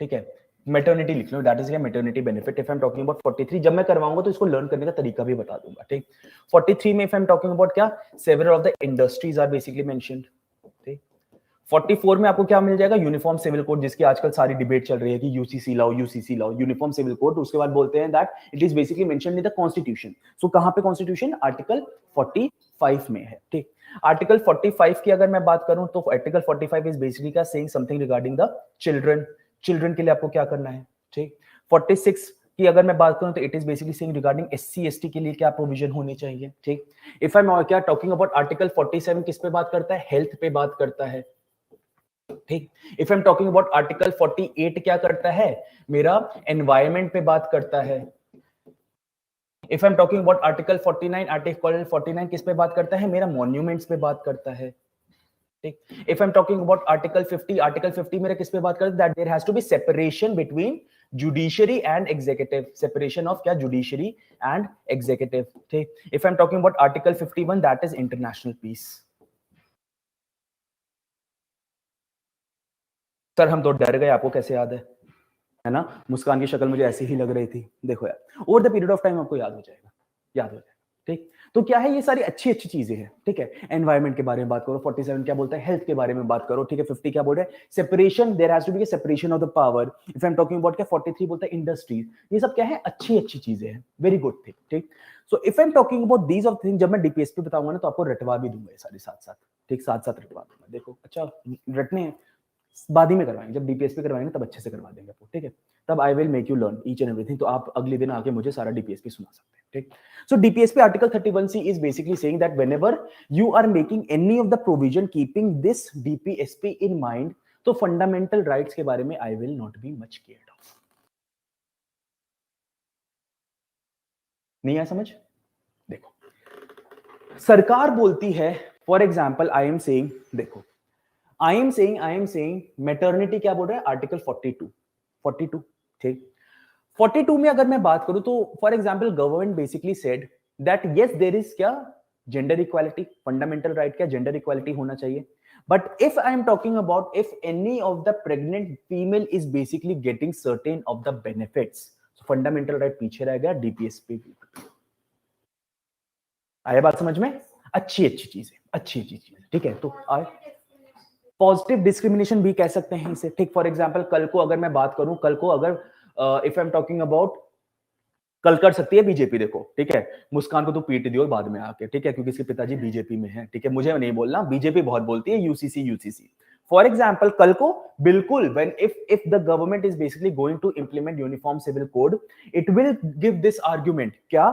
S2: ठीक है, मैटरनिटी लिख लो, दैट इज क्या, maternity benefit. If I am talking about 43, जब मैं करवाऊंगा तो इसको लर्न करने का तरीका भी बता दूंगा. ठीक, 43 में if I am talking about क्या, several of the industries are basically mentioned. ठीक, 44 में आपको क्या मिल जाएगा, यूनिफॉर्म सिविल कोड, जिसकी आजकल सारी डिबेट चल रही है कि यूसीसी लाओ, यूनिफॉर्म सिविल कोड. उसके बाद बोलते हैं that it is basically mentioned in the constitution. So कहां पे कॉन्स्टिट्यूशन, आर्टिकल 45 में है. ठीक, आर्टिकल 45 की अगर मैं बात करूं, तो आर्टिकल 45 इज बेसिकली क्या, saying something regarding the children के लिए आपको क्या करना है. ठीक, 46 की अगर मैं बात करूं, तो it is basically saying regarding SC ST के लिए क्या प्रोविजन होनी चाहिए. ठीक, इफ आई एम क्या टॉकिंग अबाउट आर्टिकल 47 किस पे बात करता है, हेल्थ पे बात करता है. ठीक, if I am talking about article 48 क्या करता है मेरा, एनवायरमेंट पे बात करता है. If I am talking about article 49 किस पे बात करता है मेरा, मॉन्यूमेंट्स पे बात करता है. ठीक. If I'm talking about Article 50 मेरा किस पे बात करते हैं? That there has to be separation between judiciary and executive. Separation of क्या? Judiciary and executive. ठीक. If I'm talking about Article 51, that is international peace. Sir हम तो डर गए, आपको कैसे याद है ना? मुस्कान की शक्ल मुझे ऐसी ही लग रही थी. देखो यार, over the period of time आपको याद हो जाएगा, याद हो जाएगा. ठीक. तो क्या है, ये सारी अच्छी अच्छी चीजें हैं. ठीक है. एनवायरमेंट के बारे में बात करो, 47 क्या बोलता है, हेल्थ के बारे में बात करो. ठीक है. 50 क्या बोल रहा है, separation, there has to be separation of the power. If I am talking about क्या, 43 बोलता है इंडस्ट्रीज. ये सब क्या है, अच्छी अच्छी चीजें हैं. Very good thing. ठीक. So if I am talking about these of thing, जब मैं डीपीएसपी बताऊंगा ना तो आपको रटवा भी दूंगा ये सारे साथ साथ. ठीक. साथ साथ रटवा दूंगा. देखो अच्छा, रटने हैं बाद ही में करवाएंगे, जब डीपीएसपी करवाएंगे तब अच्छे से करवा देंगे आपको. ठीक है. तब I will make you learn each and everything. तो आप अगले दिन आके मुझे सारा डीपीएसपी सुना सकते हैं. ठीक. So DPSP Article 31C is basically saying that whenever you are making any of the provision keeping this DPSP in mind, तो fundamental rights के बारे में I will not be much scared of. नहीं आया समझ? देखो, सरकार बोलती है, for example I am saying, देखो आई एम सेइंग मैटरनिटी क्या बोल रहा है, आर्टिकल 42. ठीक. 42 में अगर मैं बात करूं तो for example government basically said that yes there is क्या, जेंडर इक्वालिटी, फंडामेंटल राइट क्या, जेंडर इक्वालिटी होना चाहिए. But if I am talking about if any of the pregnant female is basically getting certain of the benefits, fundamental right पीछे रह गया, DPSP. आया बात समझ में? अच्छी चीजें, अच्छी चीजें. ठीक है. तो पॉजिटिव डिस्क्रिमिनेशन भी कह सकते हैं इसे. ठीक. फॉर एग्जांपल कल को अगर मैं बात करूं, कल को अगर if I am talking about, कल कर सकती है बीजेपी. देखो ठीक है, मुस्कान को तो पीट दियो बाद में आके. ठीक है. क्योंकि इसके पिताजी बीजेपी में हैं. ठीक है. मुझे नहीं बोलना, बीजेपी बहुत बोलती है, यूसीसी. फॉर एग्जाम्पल कल को बिल्कुल when if the government is basically going to implement uniform civil code, it will give this argument. क्या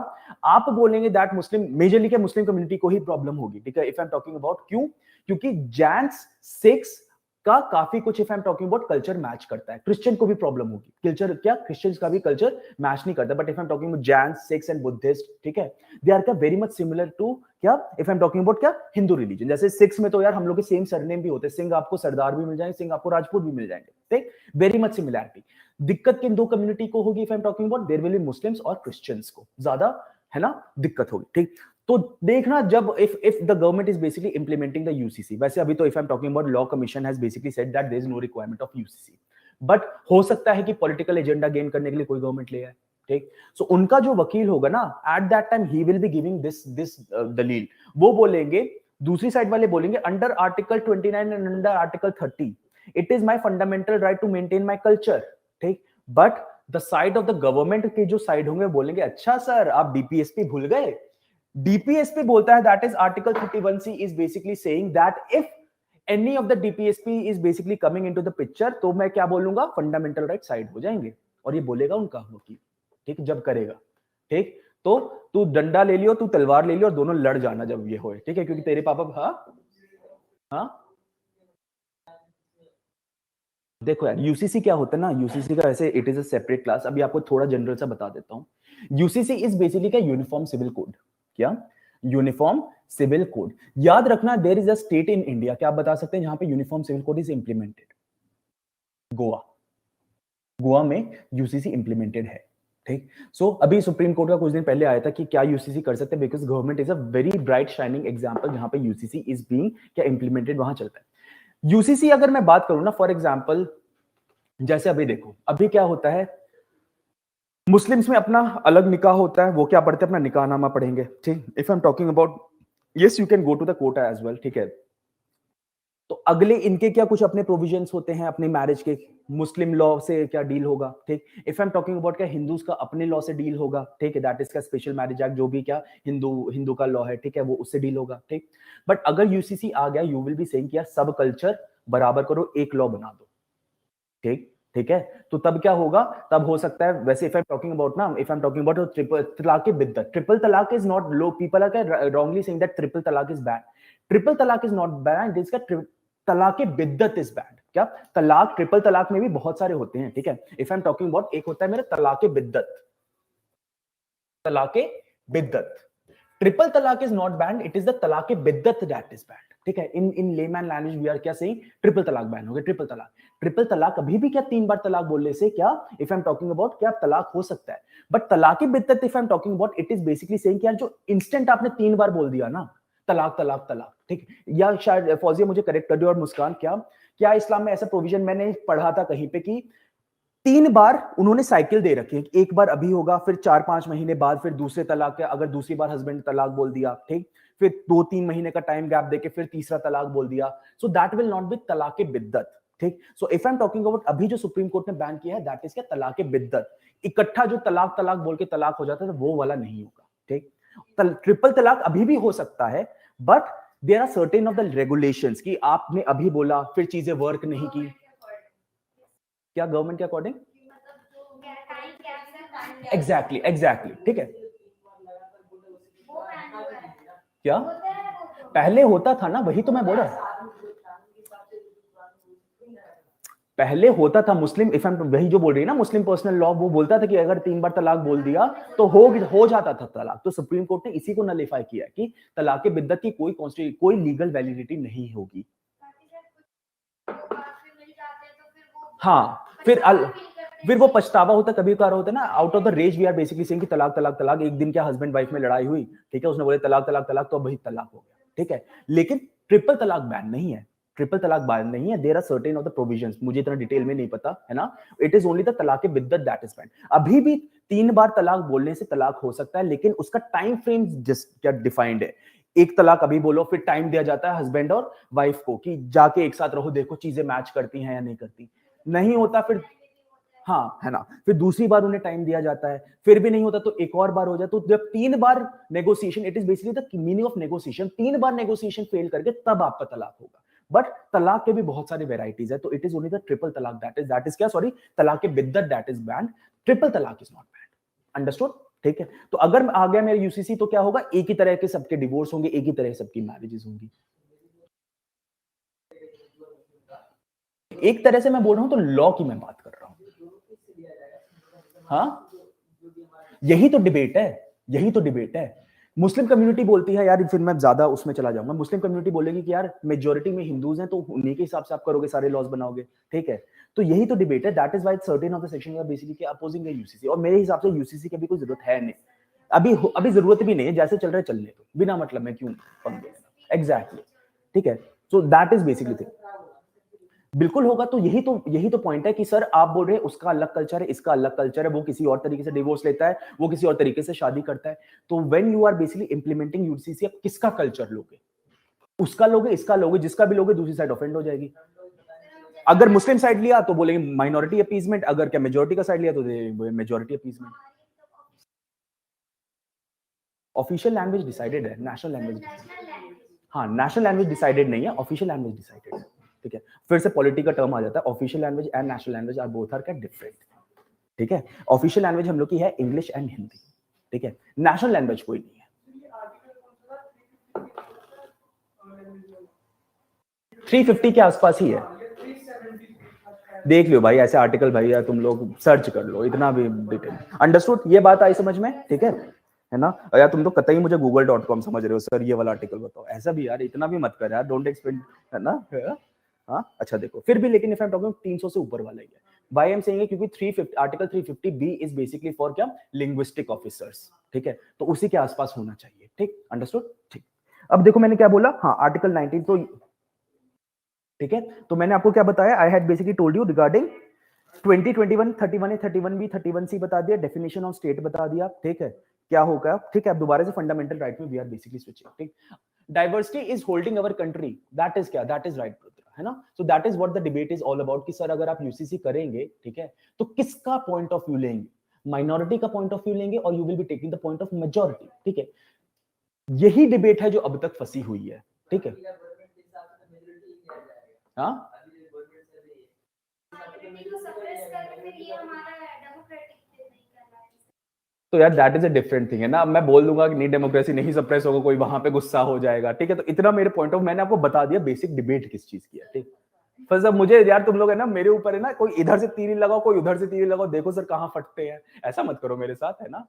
S2: आप बोलेंगे दैट मुस्लिम, मेजरली क्या मुस्लिम कम्युनिटी को ही प्रॉब्लम होगी. ठीक है. If I am talking about क्यों, क्योंकि जैन्स 6 का काफी कुछ if I am talking about culture match करता है. क्रिश्चियन को भी प्रॉब्लम होगी, कल्चर क्या, क्रिश्चियंस का भी कल्चर मैच नहीं करता. But if I am talking about Jain, Sikhs and Buddhist, ठीक है, दे आर क्या वेरी मच सिमिलर टू क्या, if I am talking about क्या, हिंदू रिलीजन. जैसे सिख्स में तो यार हम लोग के सेम सरनेम भी होते हैं, सिंह आपको सरदार भी मिल जाएंगे, सिंह आपको राजपूत भी मिल जाएंगे. ठीक. Very much similarity. दिक्कत किन दो कम्युनिटी को होगी, if I am talking about there will B Muslims और क्रिश्चियंस को ज्यादा है ना दिक्कत होगी. ठीक. तो देखना जब if the government is basically implementing the UCC, वैसे अभी तो if I am talking about law commission has basically said that there is no requirement of UCC, but हो सकता है कि पॉलिटिकल एजेंडा गेन करने के लिए कोई गवर्नमेंट ले आए. ठीक. सो उनका जो वकील होगा ना, at that time he will be giving this दलील. वो बोलेंगे, दूसरी साइड वाले बोलेंगे under article 29 and under article 30 it is my fundamental right to maintain my culture. ठीक. But the side of the government के जो साइड होंगे बोलेंगे अच्छा सर आप डीपीएसपी भूल गए. डीपीएसपी बोलता है that is article 31C is basically saying that if any of the DPSP is basically coming into the picture, तो मैं क्या बोलूंगा, फंडामेंटल राइट साइड हो जाएंगे. और ये बोलेगा उनका वकील. ठीक. जब करेगा. ठीक. तो तू डंडा ले लियो, तू तलवार ले लियो और दोनों लड़ जाना जब ये होए. ठीक है. क्योंकि तेरे पापा हाँ देखो यार, यूसीसी क्या होता है ना, यूसीसी का ऐसे it is a separate class. अभी आपको थोड़ा जनरल सा बता देता हूं. यूसीसी इज बेसिकली क्या, यूनिफॉर्म सिविल कोड. क्या, यूनिफॉर्म सिविल कोड. याद रखना there is a state in India, क्या आप बता सकते हैं जहां पे uniform civil code is implemented? Goa. Goa में यूसीसी इंप्लीमेंटेड है. ठीक. सो अभी सुप्रीम कोर्ट का कुछ दिन पहले आया था कि क्या यूसीसी कर सकते हैं, because government is a very bright shining example जहां पे यूसीसी इज बीइंग क्या इंप्लीमेंटेड, वहां चलता है. यूसीसी अगर मैं बात करूं ना, फॉर एग्जांपल जैसे अभी देखो, अभी क्या होता है, मुस्लिम्स में अपना अलग निकाह होता है, वो क्या पढ़ते हैं, अपना निकाहनामा पढ़ेंगे. ठीक. If I am talking about, yes you can go to the court as well. ठीक है. तो अगले इनके क्या कुछ अपने प्रोविजंस होते हैं अपने मैरिज के, मुस्लिम लॉ से क्या डील होगा. ठीक. If I am talking about क्या, हिंदूज का अपने लॉ से डील होगा. ठीक है. दैट इज का स्पेशल मैरिज एक्ट, जो भी क्या हिंदू का लॉ है. ठीक है. वो उससे डील होगा. ठीक. बट अगर यूसीसी आ गया, यू विल बी सेइंग क्या, सब कल्चर बराबर करो, एक लॉ बना दो. ठीक. ठीक है. तो तब क्या होगा, तब हो सकता है, वैसे if I am talking about ना, if I am talking about triple talaq के biddat, triple talaq is not law, people are wrongly saying that triple talaq is bad. Triple talaq is not bad, this का तलाक के बिद्दत इज बैड. क्या, तलाक ट्रिपल तलाक में भी बहुत सारे होते हैं. ठीक है. If I am talking about, एक होता है मेरा तलाक के बिद्दत, तलाक के biddat. Triple talaq is not bad, it is the तलाक के बिद्दत दैट इज बैड. ठीक है, इन लेमैन लैंग्वेज वी आर क्या सेइंग, ट्रिपल तलाक बैन हो गया, ट्रिपल तलाक अभी भी क्या 3 बार तलाक बोलने से क्या, if I am talking about, क्या तलाक हो सकता है, but talaq biddat if I am talking about, it is basically saying यार जो इंस्टेंट आपने 3 बार बोल दिया ना, तलाक तलाक तलाक, ठीक, या शायद फौजिया मुझे करेक्ट कर दियो, और मुस्कान, क्या क्या इस्लाम में ऐसा प्रोविजन मैंने पढ़ा था कहीं पे कि 3 बार उन्होंने साइकिल दे रखी है, एक बार अभी होगा, फिर 4-5 महीने बाद फिर दूसरे तलाक का, अगर दूसरी बार हस्बैंड तलाक बोल दिया, ठीक, फिर 2-3 महीने का टाइम गैप देके फिर तीसरा तलाक बोल दिया, सो दैट विल नॉट बी तलाक बिद्दत, ठीक। So if I am talking about अभी जो सुप्रीम कोर्ट ने बैन किया है, दैट इज क्या, तलाक बिद्दत, इकट्ठा जो तलाक तलाक बोल के तलाक हो जाता है वो वाला नहीं होगा, ठीक। ट्रिपल तलाक अभी भी हो सकता है, but there are certain of the regulations कि आपने अभी बोला फिर चीजें वर्क नहीं की, क्या गवर्नमेंट के अकॉर्डिंग, एग्जैक्टली, ठीक है, क्या पहले होता था ना, वही तो मैं बोल रहा, पहले होता था मुस्लिम, इफ वही जो बोल रही है ना मुस्लिम पर्सनल लॉ, वो बोलता था कि अगर 3 बार तलाक बोल दिया तो हो जाता था तलाक, तो सुप्रीम कोर्ट ने इसी को नलिफाई किया कि तलाक बिद्दत की कोई लीगल वैलिडिटी नहीं होगी। हाँ, फिर वो पछतावा होता, कभी कभार होता है ना, out of the rage we are basically saying कि तलाक तलाक तलाक, एक दिन क्या हस्बैंड वाइफ में लड़ाई हुई, ठीक है, उसने बोले तलाक तलाक तलाक, तो वही तलाक हो गया, ठीक है, लेकिन ट्रिपल तलाक बैन नहीं है, ट्रिपल तलाक बैन नहीं है, there are certain of the provisions, मुझे इतना डिटेल में नहीं पता है ना, इट इज ओनली द तलाक बिद्दत दैट इज बैन। अभी भी 3 बार तलाक बोलने से तलाक हो सकता है, लेकिन उसका टाइम फ्रेम क्या डिफाइंड है, एक तलाक अभी बोलो, फिर टाइम दिया जाता है हस्बैंड और वाइफ को कि जाके एक साथ रहो, देखो चीजें मैच करती हैं या नहीं करती, नहीं होता फिर, हाँ है ना, फिर दूसरी बार उन्हें टाइम दिया जाता है, फिर भी नहीं होता तो एक और बार हो जाए, तो जब 3 बार negotiation, it is basically the meaning of negotiation, 3 बार नेगोशिएशन फेल करके तब आपका तलाक होगा, बट तलाक के भी बहुत सारे वेराइटीज है, तो it is only the triple तलाक दैट इज क्या, सॉरी, तलाक बिद्दत that is band, triple talaq is not band, understood, ठीक है। तो अगर आ गया मेरे यूसीसी तो क्या होगा, एक ही तरह के सबके डिवोर्स होंगे, एक ही तरह सबकी मैरिजेस होंगी, एक तरह से मैं बोल रहा हूं तो लॉ की मैं बात कर रहा हूं, हाँ, यही तो डिबेट है, मुस्लिम कम्युनिटी बोलती है यार, फिर मैं ज्यादा उसमें चला जाऊंगा, मुस्लिम कम्युनिटी बोलेगी कि यार मेजॉरिटी में हिंदूज हैं तो उन्हीं के हिसाब से आप करोगे, सारे लॉज बनाओगे, ठीक है, तो यही तो डिबेट है, that is why certain of the section are basically opposing the UCC, और मेरे हिसाब से यूसीसी की भी कोई जरूरत है नहीं, अभी जरूरत भी नहीं है, जैसे चल रहा है चलने दो, बिना मतलब में क्यों पंगे लेना, एग्जैक्टली, ठीक है, so that is basically thing, बिल्कुल होगा, तो यही तो पॉइंट है कि सर आप बोल रहे हैं उसका अलग कल्चर है, इसका अलग कल्चर है, वो किसी और तरीके से डिवोर्स लेता है, वो किसी और तरीके से शादी करता है, तो when you are basically implementing UCC, आप किसका कल्चर लोगे, उसका लोगे, इसका लोगे, जिसका भी लोगे दूसरी साइड ऑफेंड हो जाएगी, अगर मुस्लिम साइड लिया तो बोलेंगे माइनॉरिटी अपीजमेंट, अगर क्या मेजोरिटी का साइड लिया तो majority appeasement, official language decided है, नेशनल लैंग्वेज, हाँ नेशनल लैंग्वेज डिसाइडेड नहीं है, ऑफिशियल लैंग्वेज डिसाइडेड है, ठीक है, फिर से पॉलिटी का टर्म आ जाता है, official language and national language are both are क्या डिफरेंट, ठीक है, ऑफिशियल लैंग्वेज हम लोग की है इंग्लिश एंड हिंदी, ठीक है, नेशनल लैंग्वेज कोई नहीं है, 350 के आसपास ही है, देख लो भाई ऐसे आर्टिकल भाई, या तुम लोग सर्च कर लो, इतना भी डिटेल, अंडरस्टूड, ये बात आई समझ में, ठीक है ना, या तुम तो कतई मुझे google.com समझ रहे हो, सर ये वाला आर्टिकल बताओ, ऐसा भी यार इतना भी मत कर यार, डोंट एक्सपेक्ट, है ना, हाँ अच्छा देखो, फिर भी लेकिन इफ आई एम टॉकिंग 300 से ऊपर वाला ही है, व्हाई आई एम सेइंग, क्योंकि 350 article 350 B is basically for क्या, लिंग्विस्टिक ऑफिसर्स, ठीक है, तो उसी के आसपास होना चाहिए, ठीक, अंडरस्टूड, ठीक। अब देखो मैंने क्या बोला, हाँ आर्टिकल 19, तो ठीक है, तो मैंने आपको क्या बताया, I had basically told you regarding 20, 21, 31 31 B 31 C बता दिया, डेफिनेशन ऑफ स्टेट बता दिया, ठीक है, क्या होगा, ठीक है, अब दोबारा से फंडामेंटल राइट में वी आर बेसिकली स्विचिंग, ठीक, diversity is holding our country, that is क्या, दैट इज राइट, है ना, सो that is what the debate is all about, कि सर अगर आप यूसीसी करेंगे, ठीक है, तो किसका पॉइंट ऑफ व्यू लेंगे, माइनॉरिटी का पॉइंट ऑफ व्यू लेंगे, और you will be taking the point of majority, ठीक है, यही डिबेट है जो अब तक फंसी हुई है, ठीक है, हाँ, तो यार that is a different thing है ना, मैं बोल दूंगा कि नहीं डेमोक्रेसी नहीं सप्रेस होगा, कोई वहां पे गुस्सा हो जाएगा, ठीक है, तो इतना मेरे पॉइंट ऑफ, मैंने आपको बता दिया बेसिक डिबेट किस चीज की है, ठीक, फिर जब मुझे यार तुम लोग है ना मेरे ऊपर है ना, कोई इधर से तीर लगाओ, कोई उधर से तीर लगाओ, देखो सर कहाँ फटते हैं, ऐसा मत करो मेरे साथ, है ना,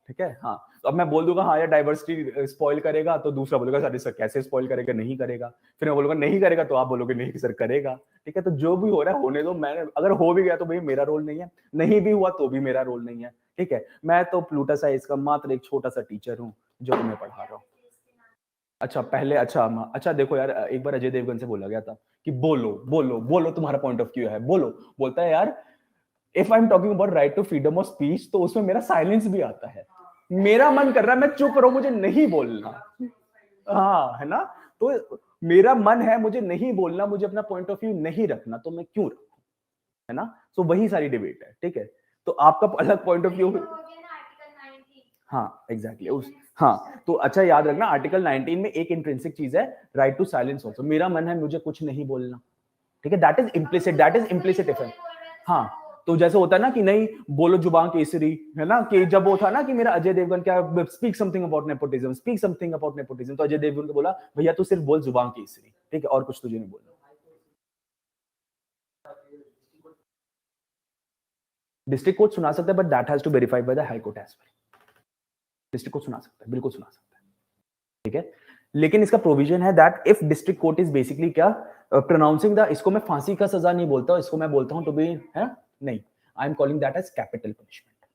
S2: ठीक है। हाँ, तो अब मैं बोल दूंगा हाँ यार डाइवर्सिटी स्पॉइल करेगा, तो दूसरा बोलेगा सर सर कैसे स्पॉइल करेगा, नहीं करेगा। फिर मैं बोलूंगा नहीं करेगा, तो आप बोलोगे नहीं सर करेगा। ठीक है, तो जो भी हो रहा है होने दो। मैंने अगर हो भी गया तो भाई मेरा रोल नहीं है, नहीं भी हुआ तो भी मेरा रोल नहीं है। ठीक है, मैं तो प्लूटा साइज का मात्र एक छोटा सा टीचर हूँ जो तुम्हें पढ़ा रहा हूँ। अच्छा पहले अच्छा देखो यार, एक बार अजय देवगन से बोला गया था कि बोलो बोलो बोलो तुम्हारा पॉइंट ऑफ व्यू है, बोलो। बोलता है यार if I am talking about right to freedom of speech, तो उसमें मेरा साइलेंस भी आता है। मेरा मन कर रहा है मैं चुप रहूं, मुझे नहीं बोलना। हाँ है ना, तो मेरा मन है मुझे नहीं बोलना, मुझे अपना पॉइंट ऑफ व्यू नहीं रखना, तो मैं क्यों रखूं, है ना। तो वही सारी डिबेट है। ठीक है, तो आपका अलग पॉइंट ऑफ व्यू। हाँ एग्जैक्टली उस हाँ, तो अच्छा याद रखना आर्टिकल 19 में एक इंट्रिंसिक चीज है राइट टू साइलेंस आल्सो। मेरा मन है मुझे कुछ नहीं बोलना। ठीक है, दैट इज इम्प्लिसिट इफ। हाँ, तो जैसे होता है ना कि नहीं बोलो जुबान केसरी, है ना, कि जब वो था ना कि मेरा अजय देवगन क्या speak something about nepotism, speak something about nepotism, तो अजय देवगन को बोला भैया तू सिर्फ बोल जुबान केसरी। ठीक है, और कुछ तुझे नहीं बोलना। डिस्ट्रिक्ट कोर्ट सुना सकता है, but that has to verified by the high court as well. District court सुना सकता है, बिल्कुल सुना सकता है। ठीक है, लेकिन इसका प्रोविजन है that if district court is basically क्या प्रोनाउंसिंग द, इसको मैं फांसी का सजा नहीं बोलता, इसको मैं बोलता हूं टू बी, है नहीं, I am calling that as capital punishment.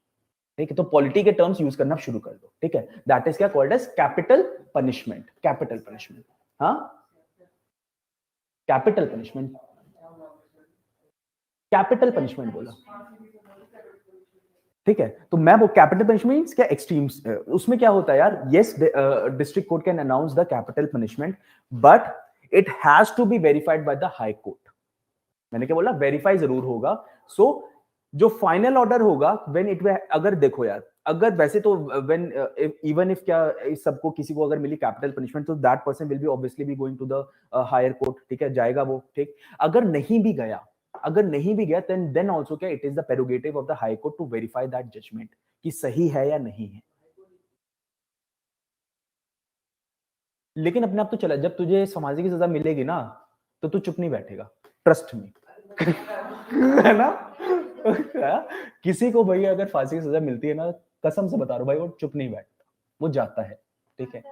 S2: ठीक है, तो पॉलिटी के टर्म्स यूज करना शुरू कर दो। ठीक है, दैट इज क्या called as capital punishment. Capital punishment, हाँ कैपिटल पनिशमेंट, कैपिटल पनिशमेंट बोला। ठीक है, तो मैं वो कैपिटल पनिशमेंट क्या एक्सट्रीम्स, उसमें क्या होता है यार, yes district court can announce the capital punishment, but it has to be verified by the high court. मैंने क्या बोला, वेरीफाई जरूर होगा। सो जो फाइनल ऑर्डर होगा व्हेन इट, अगर देखो यार, अगर वैसे तो व्हेन इवन इफ क्या इस सबको किसी को अगर मिली कैपिटल पनिशमेंट, तो that person will be obviously be going to the higher court. ठीक है, जाएगा वो। ठीक, अगर नहीं भी गया, देन आल्सो क्या it is the prerogative of the high court to verify that judgement कि सही है या नहीं है। लेकिन अपने आप तो चला, जब तुझे फांसी की सजा मिलेगी ना, तो तू चुप नहीं बैठेगा, ट्रस्ट मी। है ना। किसी को भैया अगर फांसी की सजा मिलती है ना, कसम से बता रहा हूं भाई, वो चुप नहीं बैठता, वो जाता है। ठीक है,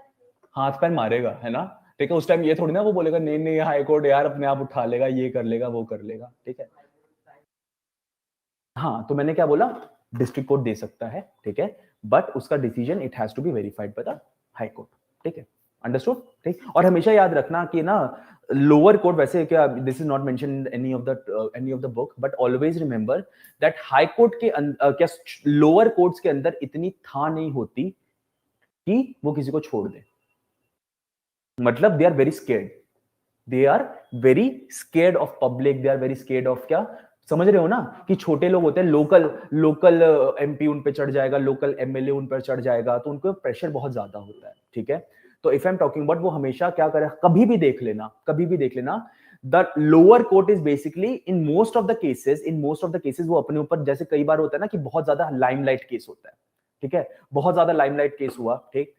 S2: हाथ पैर मारेगा, है ना। ठीक है, उस टाइम ये थोड़ी ना वो बोलेगा नहीं नहीं हाई कोर्ट यार अपने आप उठा लेगा, ये कर लेगा वो कर लेगा। ठीक है, हाँ, तो मैंने क्या बोला, डिस्ट्रिक्ट कोर्ट दे सकता है। ठीक है, बट उसका decision it has to be verified by the high court. ठीक है, अंडरस्टूड। ठीक, और हमेशा याद रखना कि ना लोअर कोर्ट, वैसे क्या this is not mention in any of the book, but always remember that high court के क्या लोअर कोर्ट्स के अंदर इतनी था नहीं होती कि वो किसी को छोड़ दे। मतलब they are very scared, they are very scared of public, they are very scared of क्या, समझ रहे हो ना, कि छोटे लोग होते हैं, लोकल एमपी उन पे चढ़ जाएगा, लोकल एमएलए उन पर चढ़ जाएगा, तो उनको प्रेशर बहुत ज्यादा होता है। ठीक है, तो if I am talking about, वो हमेशा क्या करे, कभी भी देख लेना the lower court is basically in most of the cases वो अपने ऊपर, जैसे कई बार होता है ना कि बहुत ज्यादा लाइमलाइट केस होता है। ठीक है, बहुत ज्यादा लाइमलाइट केस हुआ, ठीक,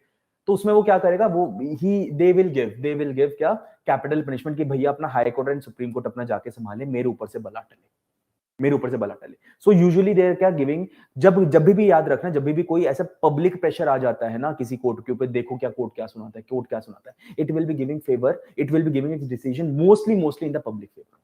S2: तो उसमें वो क्या करेगा, वो ही दे विल गिव क्या कैपिटल पनिशमेंट, कि भैया अपना high court and supreme court अपना जाके संभाले, मेरे ऊपर से बला टले। सो यूजुअली दे आर क्या गिविंग, जब भी याद रखना, जब भी कोई ऐसा पब्लिक प्रेशर आ जाता है ना किसी कोर्ट के ऊपर, देखो क्या कोर्ट क्या सुनाता है, it will be giving favour, it will be giving its decision mostly in the public favour.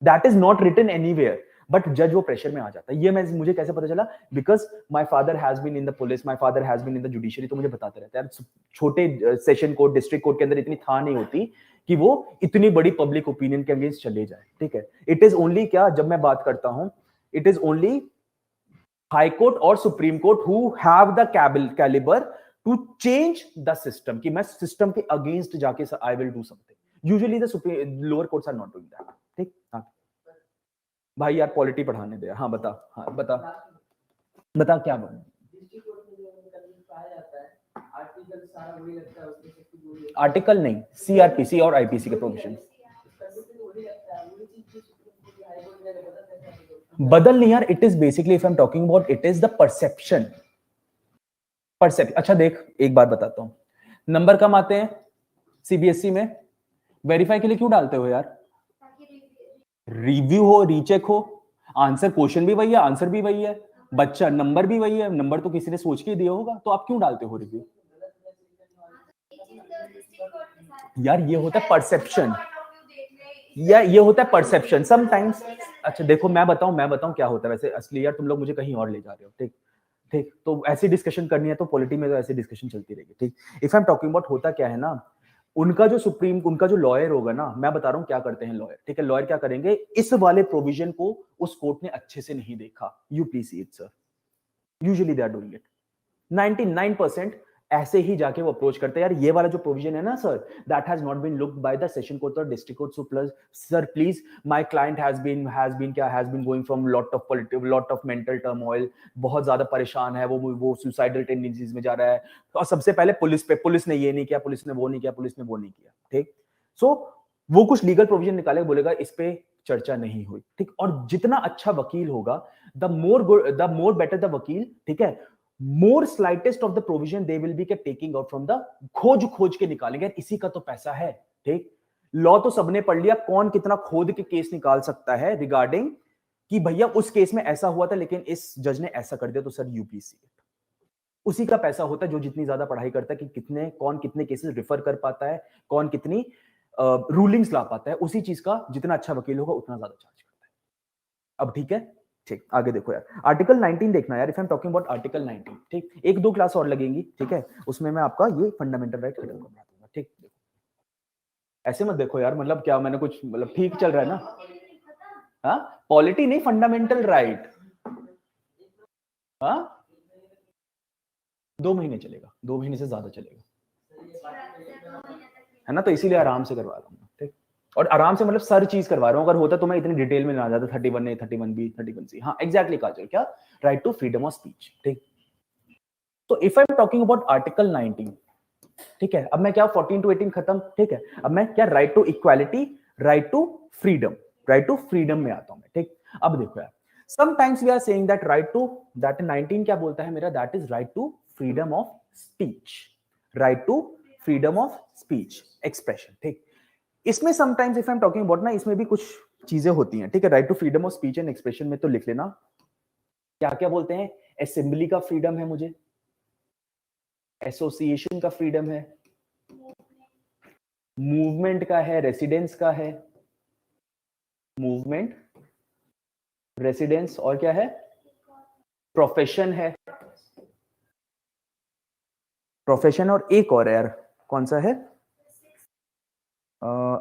S2: That is not written anywhere, but जज वो प्रेशर में आ जाता है। ये मुझे कैसे पता चला, because my father has been in the police, my father has been in the judiciary, तो मुझे बताते रहते हैं छोटे सेशन कोर्ट, डिस्ट्रिक्ट कोर्ट के अंदर इतनी था नहीं होती कि वो इतनी बड़ी पब्लिक ओपिनियन के अगेंस्ट चले जाए। ठीक है, इट इज ओनली क्या, जब मैं बात करता हूं, it is only high court और supreme court who have the calibre to change the system, कि मैं सिस्टम के अगेंस्ट जाके I will do something. Usually the lower courts are not doing that. ठीक, हाँ भाई यार पॉलिटी पढ़ाने दे। हाँ बता, क्या बोल, आर्टिकल नहीं, सीआरपीसी और आईपीसी के प्रोविजन बदल नहीं यार, it is basically if I am talking about, it is the perception. अच्छा देख, एक बात बताता हूं, नंबर कम आते हैं सीबीएसई में, वेरीफाई के लिए क्यों डालते हो यार, रिव्यू हो, रीचेक हो, आंसर क्वेश्चन भी वही है, आंसर भी वही है, बच्चा नंबर भी वही है, नंबर तो किसी ने सोच के ही दिया होगा, तो आप क्यों डालते हो रिव्यू? यार ये होता है परसेप्शन, या ये होता है परसेप्शन समटाइम्स। अच्छा देखो मैं बताऊं क्या होता है वैसे असली, यार तुम लोग मुझे कहीं और ले जा रहे हो। ठीक ठीक, तो ऐसी डिस्कशन करनी है तो पॉलिटी में तो ऐसी डिस्कशन चलती रहेगी। ठीक, if I am talking about, होता क्या है ना, उनका जो लॉयर होगा ना, मैं बता रहा हूं क्या करते हैं लॉयर। ठीक है, लॉयर क्या करेंगे, इस वाले प्रोविजन को उस कोर्ट ने अच्छे से नहीं देखा, you please see it sir, usually they are doing it. 99% ऐसे ही जाके वो अप्रोच करते हैं, यार ये वाला जो प्रोविजन है ना sir, that has not been looked by the session court और district court, so plus sir please my client has been going from lot of mental turmoil, बहुत ज्यादा परेशान है वो सुसाइडल टेंडेंसीज में जा रहा है, और सबसे पहले पुलिस ने ये नहीं किया, पुलिस ने वो नहीं किया। ठीक, सो वो कुछ लीगल प्रोविजन निकाले, बोलेगा इस पे चर्चा नहीं हुई। ठीक, और जितना अच्छा वकील होगा, द मोर बेटर द वकील, ठीक है, more slightest of the provision they will be taking out from the, खोज के निकालेंगे, इसी का तो पैसा है। ठीक, लॉ तो सबने पढ़ लिया, कौन कितना खोद के केस निकाल सकता है रिगार्डिंग कि भैया उस केस में ऐसा हुआ था लेकिन इस जज ने ऐसा कर दिया, तो सर यूपीसी, उसी का पैसा होता है जो जितनी ज्यादा पढ़ाई करता है कि कौन कितने केसेस रिफर कर पाता है, कौन कितनी रूलिंग्स ला पाता है, उसी चीज का जितना अच्छा वकील होगा उतना ज्यादा चार्ज करता है। अब ठीक है, ठीक, आगे देखो यार, आर्टिकल 19 देखना यार, if I am talking about article 19। ठीक, एक दो क्लास और लगेंगी, ठीक है, उसमें मैं आपका ये फंडामेंटल राइट खत्म कर दूंगा। ठीक, ऐसे मत देखो यार, मतलब क्या मैंने कुछ, मतलब ठीक चल रहा है ना? हाँ, पॉलिटी नहीं, फंडामेंटल राइट। हाँ, 2 महीने चलेगा, 2 महीने से ज्यादा चलेगा, है ना, तो इसीलिए आराम से करवा रहा हूँ। ठीक, और आराम से मतलब सर चीज करवा रहा हूँ, अगर होता तो मैं इतनी डिटेल में ना जाता, 31A 31B 31C। हाँ एग्जैक्टली काजल, क्या, right to freedom of speech. ठीक, तो if I am talking about article 19, ठीक है, अब मैं क्या 14 to 18 खत्म। ठीक है, अब मैं क्या, right to equality, right to freedom में आता हूं मैं। ठीक, अब देखो यार, sometimes we are saying that right to, that 19 क्या बोलता है मेरा, that is right to freedom of speech, right to freedom of speech expression. ठीक, इसमें sometimes if I am talking about ना, इसमें भी कुछ चीजें होती हैं। ठीक है, right to freedom of speech and expression में तो लिख लेना क्या क्या बोलते हैं, असेंबली का फ्रीडम है मुझे, एसोसिएशन का फ्रीडम है, मूवमेंट का है, रेसिडेंस का है, मूवमेंट, रेसिडेंस, और क्या है, प्रोफेशन है, प्रोफेशन, और एक और है यार, कौन सा है,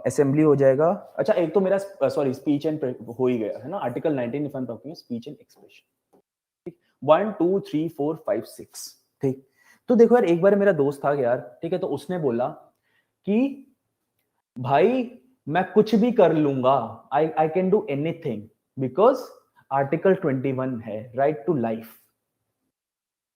S2: असेंबली हो जाएगा। अच्छा एक तो मेरा सॉरी स्पीच एंड हो ही गया है ना, article 19 if I am talking speech and expression. ठीक, 1 2 3 4 5 6। ठीक, तो देखो यार, एक बार मेरा दोस्त था यार, ठीक है, तो उसने बोला कि भाई मैं कुछ भी कर लूंगा, I can do anything because article 21 है, राइट टू लाइफ।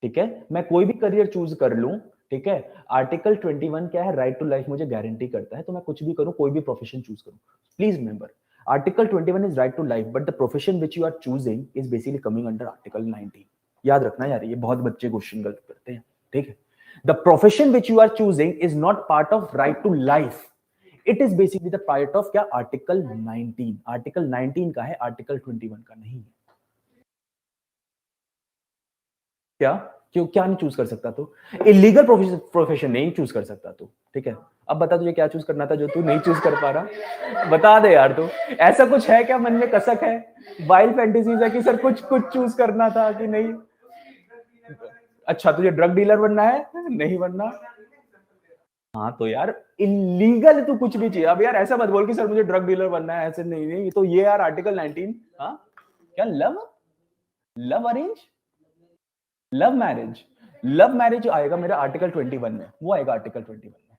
S2: ठीक है, मैं कोई भी करियर चूज कर लूं, ठीक है, आर्टिकल 21 क्या है, राइट टू लाइफ मुझे गारंटी करता है, तो मैं कुछ भी करूं, कोई भी प्रोफेशन चूज करूं। Please remember, article 21 is right to life, but the profession which you are choosing is basically coming under article 19। याद रखना यार, ये बहुत बच्चे क्वेश्चन गलत करते हैं। ठीक है, the profession which you are choosing is not part of right to life, it is basically the part of क्या, आर्टिकल 19। आर्टिकल 19 का है, आर्टिकल 21 का नहीं है। क्या, क्यों, क्या नहीं चूज कर सकता तू, इलीगल प्रोफेशन नहीं चूज कर सकता तू। ठीक है, अब बता तुझे क्या चूज करना था जो तू नहीं चूज कर पा रहा, बता दे यार तू, ऐसा कुछ है क्या मन में कसक है, वाइल्ड फैंटेसीज है कि सर कुछ चूज करना था कि नहीं। अच्छा तुझे ड्रग डीलर बनना है, नहीं बनना। हाँ तो यार इलीगल तू कुछ भी चाहिए, अब यार ऐसा मत बोल कि सर मुझे ड्रग डीलर बनना है, ऐसे नहीं नहीं, तो ये यार आर्टिकल 19। हाँ क्या, लव अरेंज, लव मैरिज आएगा मेरा आर्टिकल 21 में, वो आएगा आर्टिकल 21 में।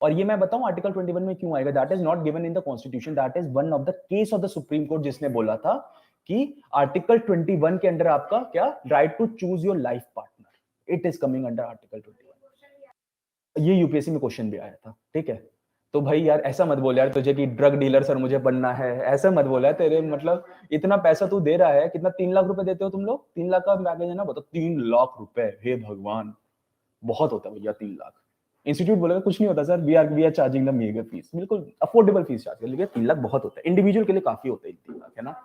S2: और ये मैं बताऊं आर्टिकल 21 में क्यों आएगा, that is not given in the constitution, that is one of the case of the supreme court, जिसने बोला था कि आर्टिकल 21 के अंडर आपका क्या, right to choose your life partner, it is coming under article 21। ये यूपीएससी में question भी आया था। ठीक है, तो भाई यार ऐसा मत बोल यार तुझे कि ड्रग डीलर सर मुझे बनना है, ऐसा मत बोल यार, तेरे मतलब इतना पैसा तू दे रहा है, कितना 3 लाख रुपए देते हो तुम लोग, 3 लाख का पैकेज है ना, बताओ 3 लाख रुपए, हे भगवान, बहुत होता है भैया 3 लाख। इंस्टीट्यूट बोलेगा कुछ नहीं होता sir, we are charging the mega fees, बिल्कुल अफोर्डेबल फीस चार्ज कर लीजिए, 3 लाख बहुत होता है, इंडिविजुअल के लिए काफी होता है 3 लाख, है ना।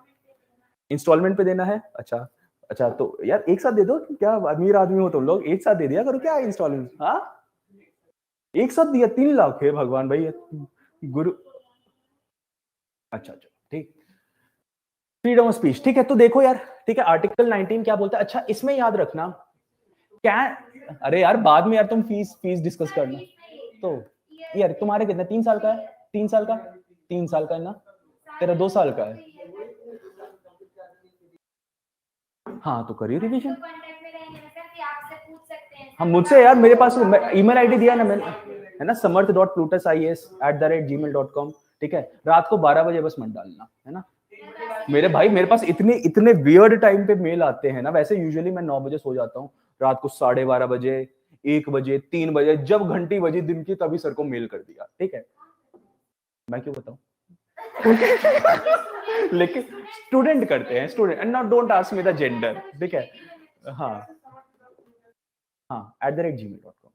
S2: इंस्टॉलमेंट पे देना है, अच्छा अच्छा तो यार एक साथ दे दो, क्या अमीर आदमी हो तुम लोग, एक साथ दे दिया करो क्या इंस्टॉलमेंट। हाँ एक साथ दिया 3 लाख है भगवान भाई गुरु। अच्छा अच्छा ठीक, फ्रीडम ऑफ स्पीच, ठीक है। तो देखो यार, ठीक है, आर्टिकल 19 क्या बोलता है। अच्छा इसमें याद रखना क्या, अरे यार बाद में यार तुम फीस फीस डिस्कस करना। तो यार तुम्हारे कितने 3 साल का है, 3 साल का, 3 साल का है ना, तेरा 2 साल का है। हाँ तो करिए रिवीजन। हम मुझसे यार, मेरे पास ईमेल आईडी दिया ना मैंने, है ना, samarth.plutus.is@gmail.com, ठीक है। रात को 12 बजे बस मत डालना, है ना। मेरे भाई मेरे पास इतने इतने वियर्ड टाइम पे मेल आते हैं ना, वैसे यूजुअली मैं 9 बजे सो जाता हूँ, रात को 12:30 बजे, 1 बजे, 3 बजे, जब घंटी बजी दिन की तभी सर को मेल कर दिया, ठीक है। मैं क्यों बताऊं लेकिन स्टूडेंट करते हैं, student, and not don't ask me the gender, ठीक है। हाँ हाँ @gmail.com,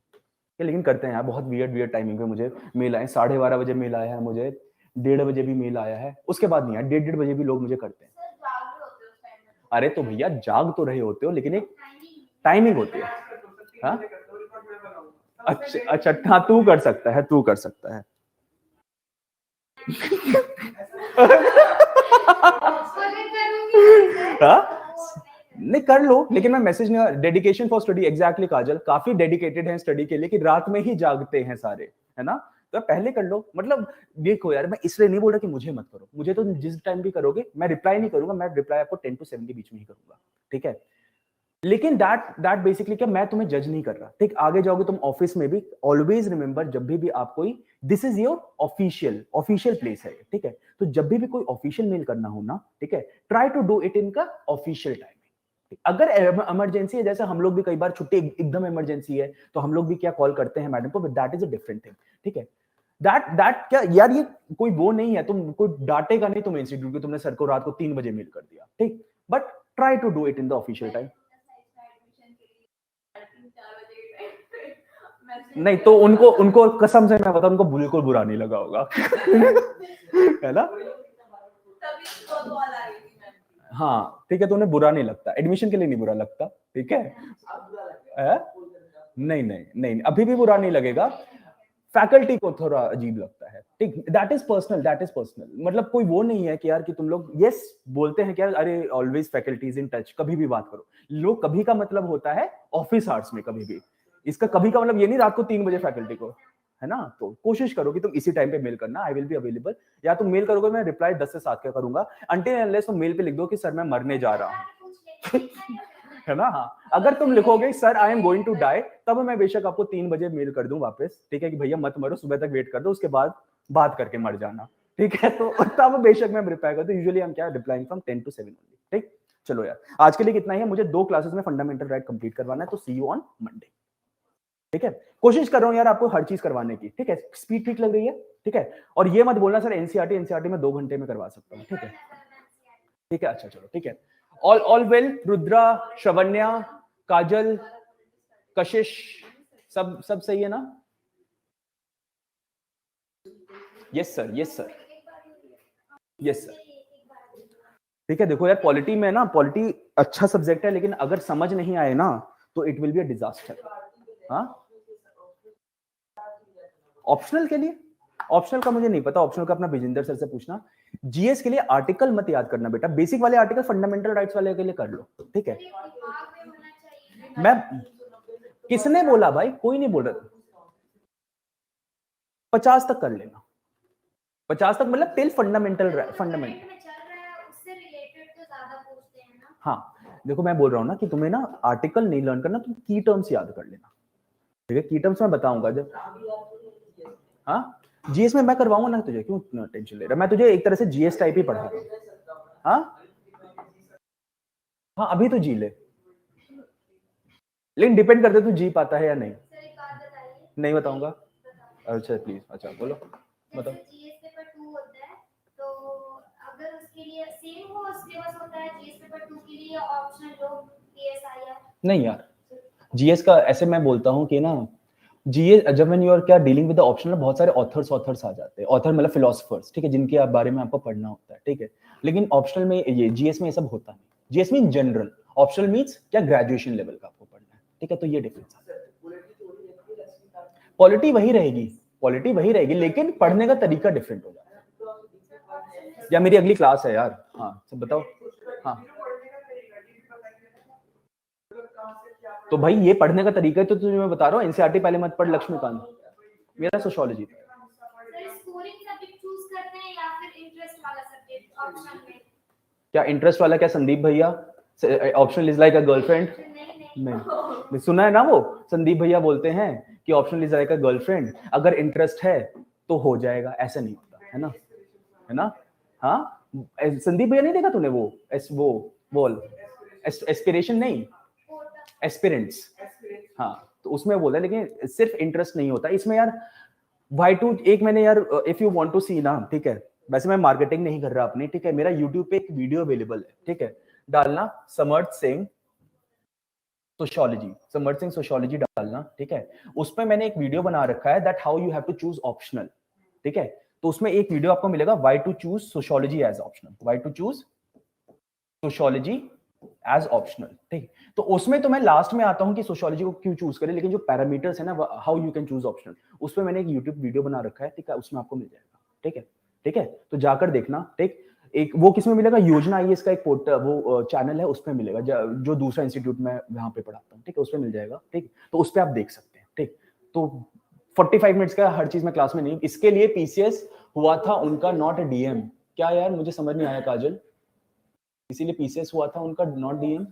S2: लेकिन करते हैं यार, बहुत वियर्ड टाइमिंग पे मुझे मेल आए, 12:30 बजे मेल आया है मुझे, 1:30 बजे भी मेल आया है, उसके बाद नहीं यार, 1:30 बजे भी लोग मुझे करते हैं। अरे तो भैया जाग तो रहे होते हो, लेकिन एक टाइमिंग होती है। हाँ अच्छा अच्छा, हाँ तू कर सकता है, तू कर सकता है हाँ नहीं कर लो, लेकिन मैं मैसेज नहीं, डेडिकेशन फॉर स्टडी, एग्जैक्टली काजल, काफी डेडिकेटेड हैं स्टडी के लिए कि रात में ही जागते हैं सारे, है ना। तो पहले कर लो, मतलब देखो यार, मैं इसलिए नहीं बोल रहा कि मुझे मत करो, मुझे तो जिस टाइम भी करोगे मैं रिप्लाई नहीं करूंगा, मैं रिप्लाई आपको 10 to 7 के बीच में ही करूंगा, ठीक है। लेकिन दैट बेसिकली क्या, मैं तुम्हें जज नहीं कर रहा, ठीक। आगे जाओगे तुम ऑफिस में भी, ऑलवेज रिमेंबर, जब भी आप कोई, this is your official place है, ठीक है। तो जब भी कोई ऑफिशियल मेल करना हो ना, ठीक है, try to do it in का ऑफिशियल टाइमिंग। अगर इमरजेंसी है, जैसे हम लोग भी कई बार छुट्टी एकदम इमरजेंसी है, तो हम लोग भी क्या कॉल करते हैं मैडम को, that is a different thing, ठीक है। दैट क्या यार, ये कोई वो नहीं है, तुम कोई डांटेगा नहीं तुम इंस्टीट्यूट के, तुमने सर को रात को 3 बजे मेल कर दिया, ठीक। But try to do it in the official time. नहीं तो उनको उनको कसम से मैं बताऊं, उनको बिल्कुल बुरा नहीं लगा होगा है ना। हाँ ठीक है, तो उन्हें बुरा नहीं लगता, एडमिशन के लिए नहीं बुरा लगता, ठीक है। नहीं नहीं नहीं, अभी भी बुरा नहीं लगेगा, फैकल्टी को थोड़ा अजीब लगता है, ठीक। दैट इज पर्सनल, मतलब कोई वो नहीं है कि यार कि तुम लोग यस बोलते हैं कि यार अरे ऑलवेज फैकल्टीज इन टच, कभी भी बात करो। लोग कभी का मतलब होता है ऑफिस आवर्स में, कभी भी, इसका कभी का मतलब ये नहीं रात को 3 बजे फैकल्टी को, है ना। तो कोशिश करो कि तुम इसी टाइम पे मेल करना, आई विल बी अवेलेबल, या तुम मेल करोगे मैं रिप्लाई 10 से 7 का करूंगा, अनटिल अनलेस तुम मेल पे लिख दो कि सर मैं मरने जा रहा हूं है ना। हाँ अगर तुम लिखोगे sir I am going to die, तब मैं बेशक आपको 3 बजे मेल कर दूं वापस, ठीक है, कि भैया मत मरो, सुबह तक वेट कर दो, उसके बाद बात करके मर जाना, ठीक है। तो तब बेशक मैं रिप्लाई करता हूं, यूजुअली हम क्या रिप्लाइंग फ्रॉम 10 to 7 ओनली, ठीक। चलो यार आज के लिए कितना ही है, मुझे 2 क्लासेस में फंडामेंटल राइट कंप्लीट करवाना है, तो सी यू ऑन मंडे, ठीक है। कोशिश कर रहा हूं यार आपको हर चीज करवाने की, ठीक है। स्पीड ठीक लग रही है, ठीक है। और ये मत बोलना सर एनसीईआरटी में 2 घंटे में करवा सकता हूं, ठीक है, ठीक है। अच्छा चलो ठीक है, ऑल वेल, रुद्रा, श्रवण्या, काजल, कशिश, सब सही है ना। Yes sir, yes sir, yes sir, ठीक है। देखो यार पॉलिटी में ना, पॉलिटी अच्छा सब्जेक्ट है, लेकिन अगर समझ नहीं आए ना तो it will be a disaster. हाँ ऑप्शनल के लिए, ऑप्शनल का मुझे नहीं पता, ऑप्शनल का अपना विजेंद्र सर से पूछना। जीएस के लिए आर्टिकल मत याद करना बेटा, बेसिक वाले आर्टिकल फंडामेंटल राइट्स वाले के लिए कर लो, ठीक है। मैं किसने बोला भाई, कोई नहीं बोल रहा, 50 तक कर लेना, 50 तक मतलब टिल फंडामेंटल हाँ देखो मैं बोल रहा हूँ ना कि तुम्हें ना आर्टिकल नहीं लर्न करना, तुम की टर्म्स याद कर लेना, ठीक है। की टर्म्स मैं बताऊंगा जब, हाँ जीएस में मैं करवाऊंगा ना तुझे, क्यों टेंशन ले रहा, मैं तुझे एक तरह से जीएस टाइप ही पढ़ा रहा हूँ। हाँ अभी तो जी ले, लेकिन डिपेंड करता है तू जी पाता है या नहीं। नहीं बताऊंगा, अच्छा प्लीज, अच्छा बोलो बताओ।
S1: जीएस पेपर 2 होता है, तो अगर उसके लिए सेम हो सिलेबस होता है, जीएस पेपर 2 के लिए ऑप्शनल हो पीएसआईआर। नहीं
S2: यार जीएस का ऐसे मैं बोलता हूँ कि ना, जीएस जब व्हेन यू आर क्या डीलिंग विद द ऑप्शनल, बहुत सारे ऑथर्स आ जाते हैं, ऑथर मतलब फिलोसफर्स, ठीक है, जिनके बारे में आपको पढ़ना होता है, ठीक है। लेकिन ऑप्शनल में ये जीएस में ये सब होता नहीं, GS mean general, optional means क्या ग्रेजुएशन लेवल का आपको पढ़ना है, ठीक है। तो ये डिफरेंस है। पॉलिटी वही रहेगी लेकिन पढ़ने का तरीका डिफरेंट हो जाता है। या मेरी अगली क्लास है यार, हाँ सब बताओ। हाँ तो भाई ये पढ़ने का तरीका है, तो तुझे मैं बता रहा हूँ एनसीईआरटी पहले मत पढ़ लक्ष्मीकांत, मेरा सोशियोलॉजी था। क्या इंटरेस्ट वाला, क्या संदीप भैया optional is like a girlfriend? नहीं सुना है ना, वो संदीप भैया बोलते हैं कि optional is like a girlfriend, अगर इंटरेस्ट है तो हो जाएगा, ऐसा नहीं होता है ना, है ना। हाँ संदीप भैया नहीं देखा तूने वो बोल एस्पिरेशन नहीं, एस्पिरेंट्स, हाँ तो उसमें बोला, लेकिन सिर्फ इंटरेस्ट नहीं होता इसमें यार। Y2 एक मैंने यार, इफ यू वांट टू सी ना, ठीक है, वैसे मैं मार्केटिंग नहीं कर रहा अपनी, ठीक है, मेरा YouTube पे एक वीडियो अवेलेबल है, ठीक है, डालना समर्थ सिंह सोशियोलॉजी डालना, ठीक है। उसमें मैंने एक वीडियो बना रखा है that how you have to choose optional, ठीक है। तो उसमें एक वीडियो आपको मिलेगा why to choose sociology as optional, why to choose sociology as optional, ठीक। तो उसमें तो मैं लास्ट में आता हूं कि सोशियोलॉजी को क्यों चूज करें, लेकिन जो पैरामीटर्स है ना, how you can choose optional, उसमें मैंने एक यूट्यूब वीडियो बना रखा है, ठीक है, उसमें आपको मिल जाएगा, ठीक है, ठीक है। तो जाकर देखना, ठीक। एक वो किसमें मिलेगा, योजना आईएएस का एक वो चैनल है, उसमें मिलेगा, जो दूसरा इंस्टीट्यूट में यहाँ पे पढ़ाता हूँ, ठीक है, उसमें मिल जाएगा, ठीक। तो उस पर आप देख सकते हैं, ठीक। तो 45 मिनट्स का हर चीज में क्लास में नहीं, इसके लिए पीसीएस हुआ था उनका, नॉट डीएम। क्या यार मुझे समझ नहीं आया काजल, इसीलिए पीसीएस हुआ था उनका, not DM.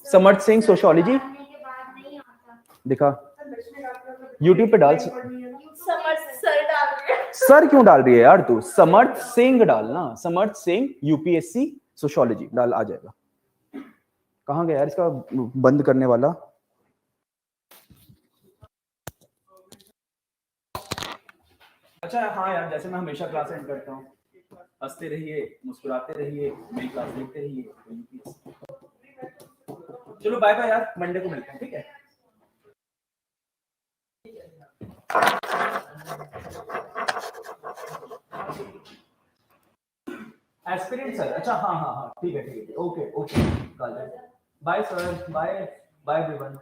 S2: Samarth Singh sociology दिखा, यूट्यूब पे डाल, सर क्यों डाल रही है यार तू, समर्थ सिंह डालना, समर्थ सिंह यूपीएससी सोशियोलॉजी डाल, आ जाएगा। कहां गया यार इसका बंद करने वाला? अच्छा हाँ यार, जैसे मैं हमेशा क्लास एंड करता हूँ, हंसते रहिए, मुस्कुराते रहिए, मेरी क्लास देखते रहिए। चलो बाय बाय यार, मंडे को मिलते हैं, ठीक है। एस्पिरेंट सर, अच्छा हाँ हाँ हाँ, ठीक है ठीक है, okay okay, bye sir, bye bye everyone.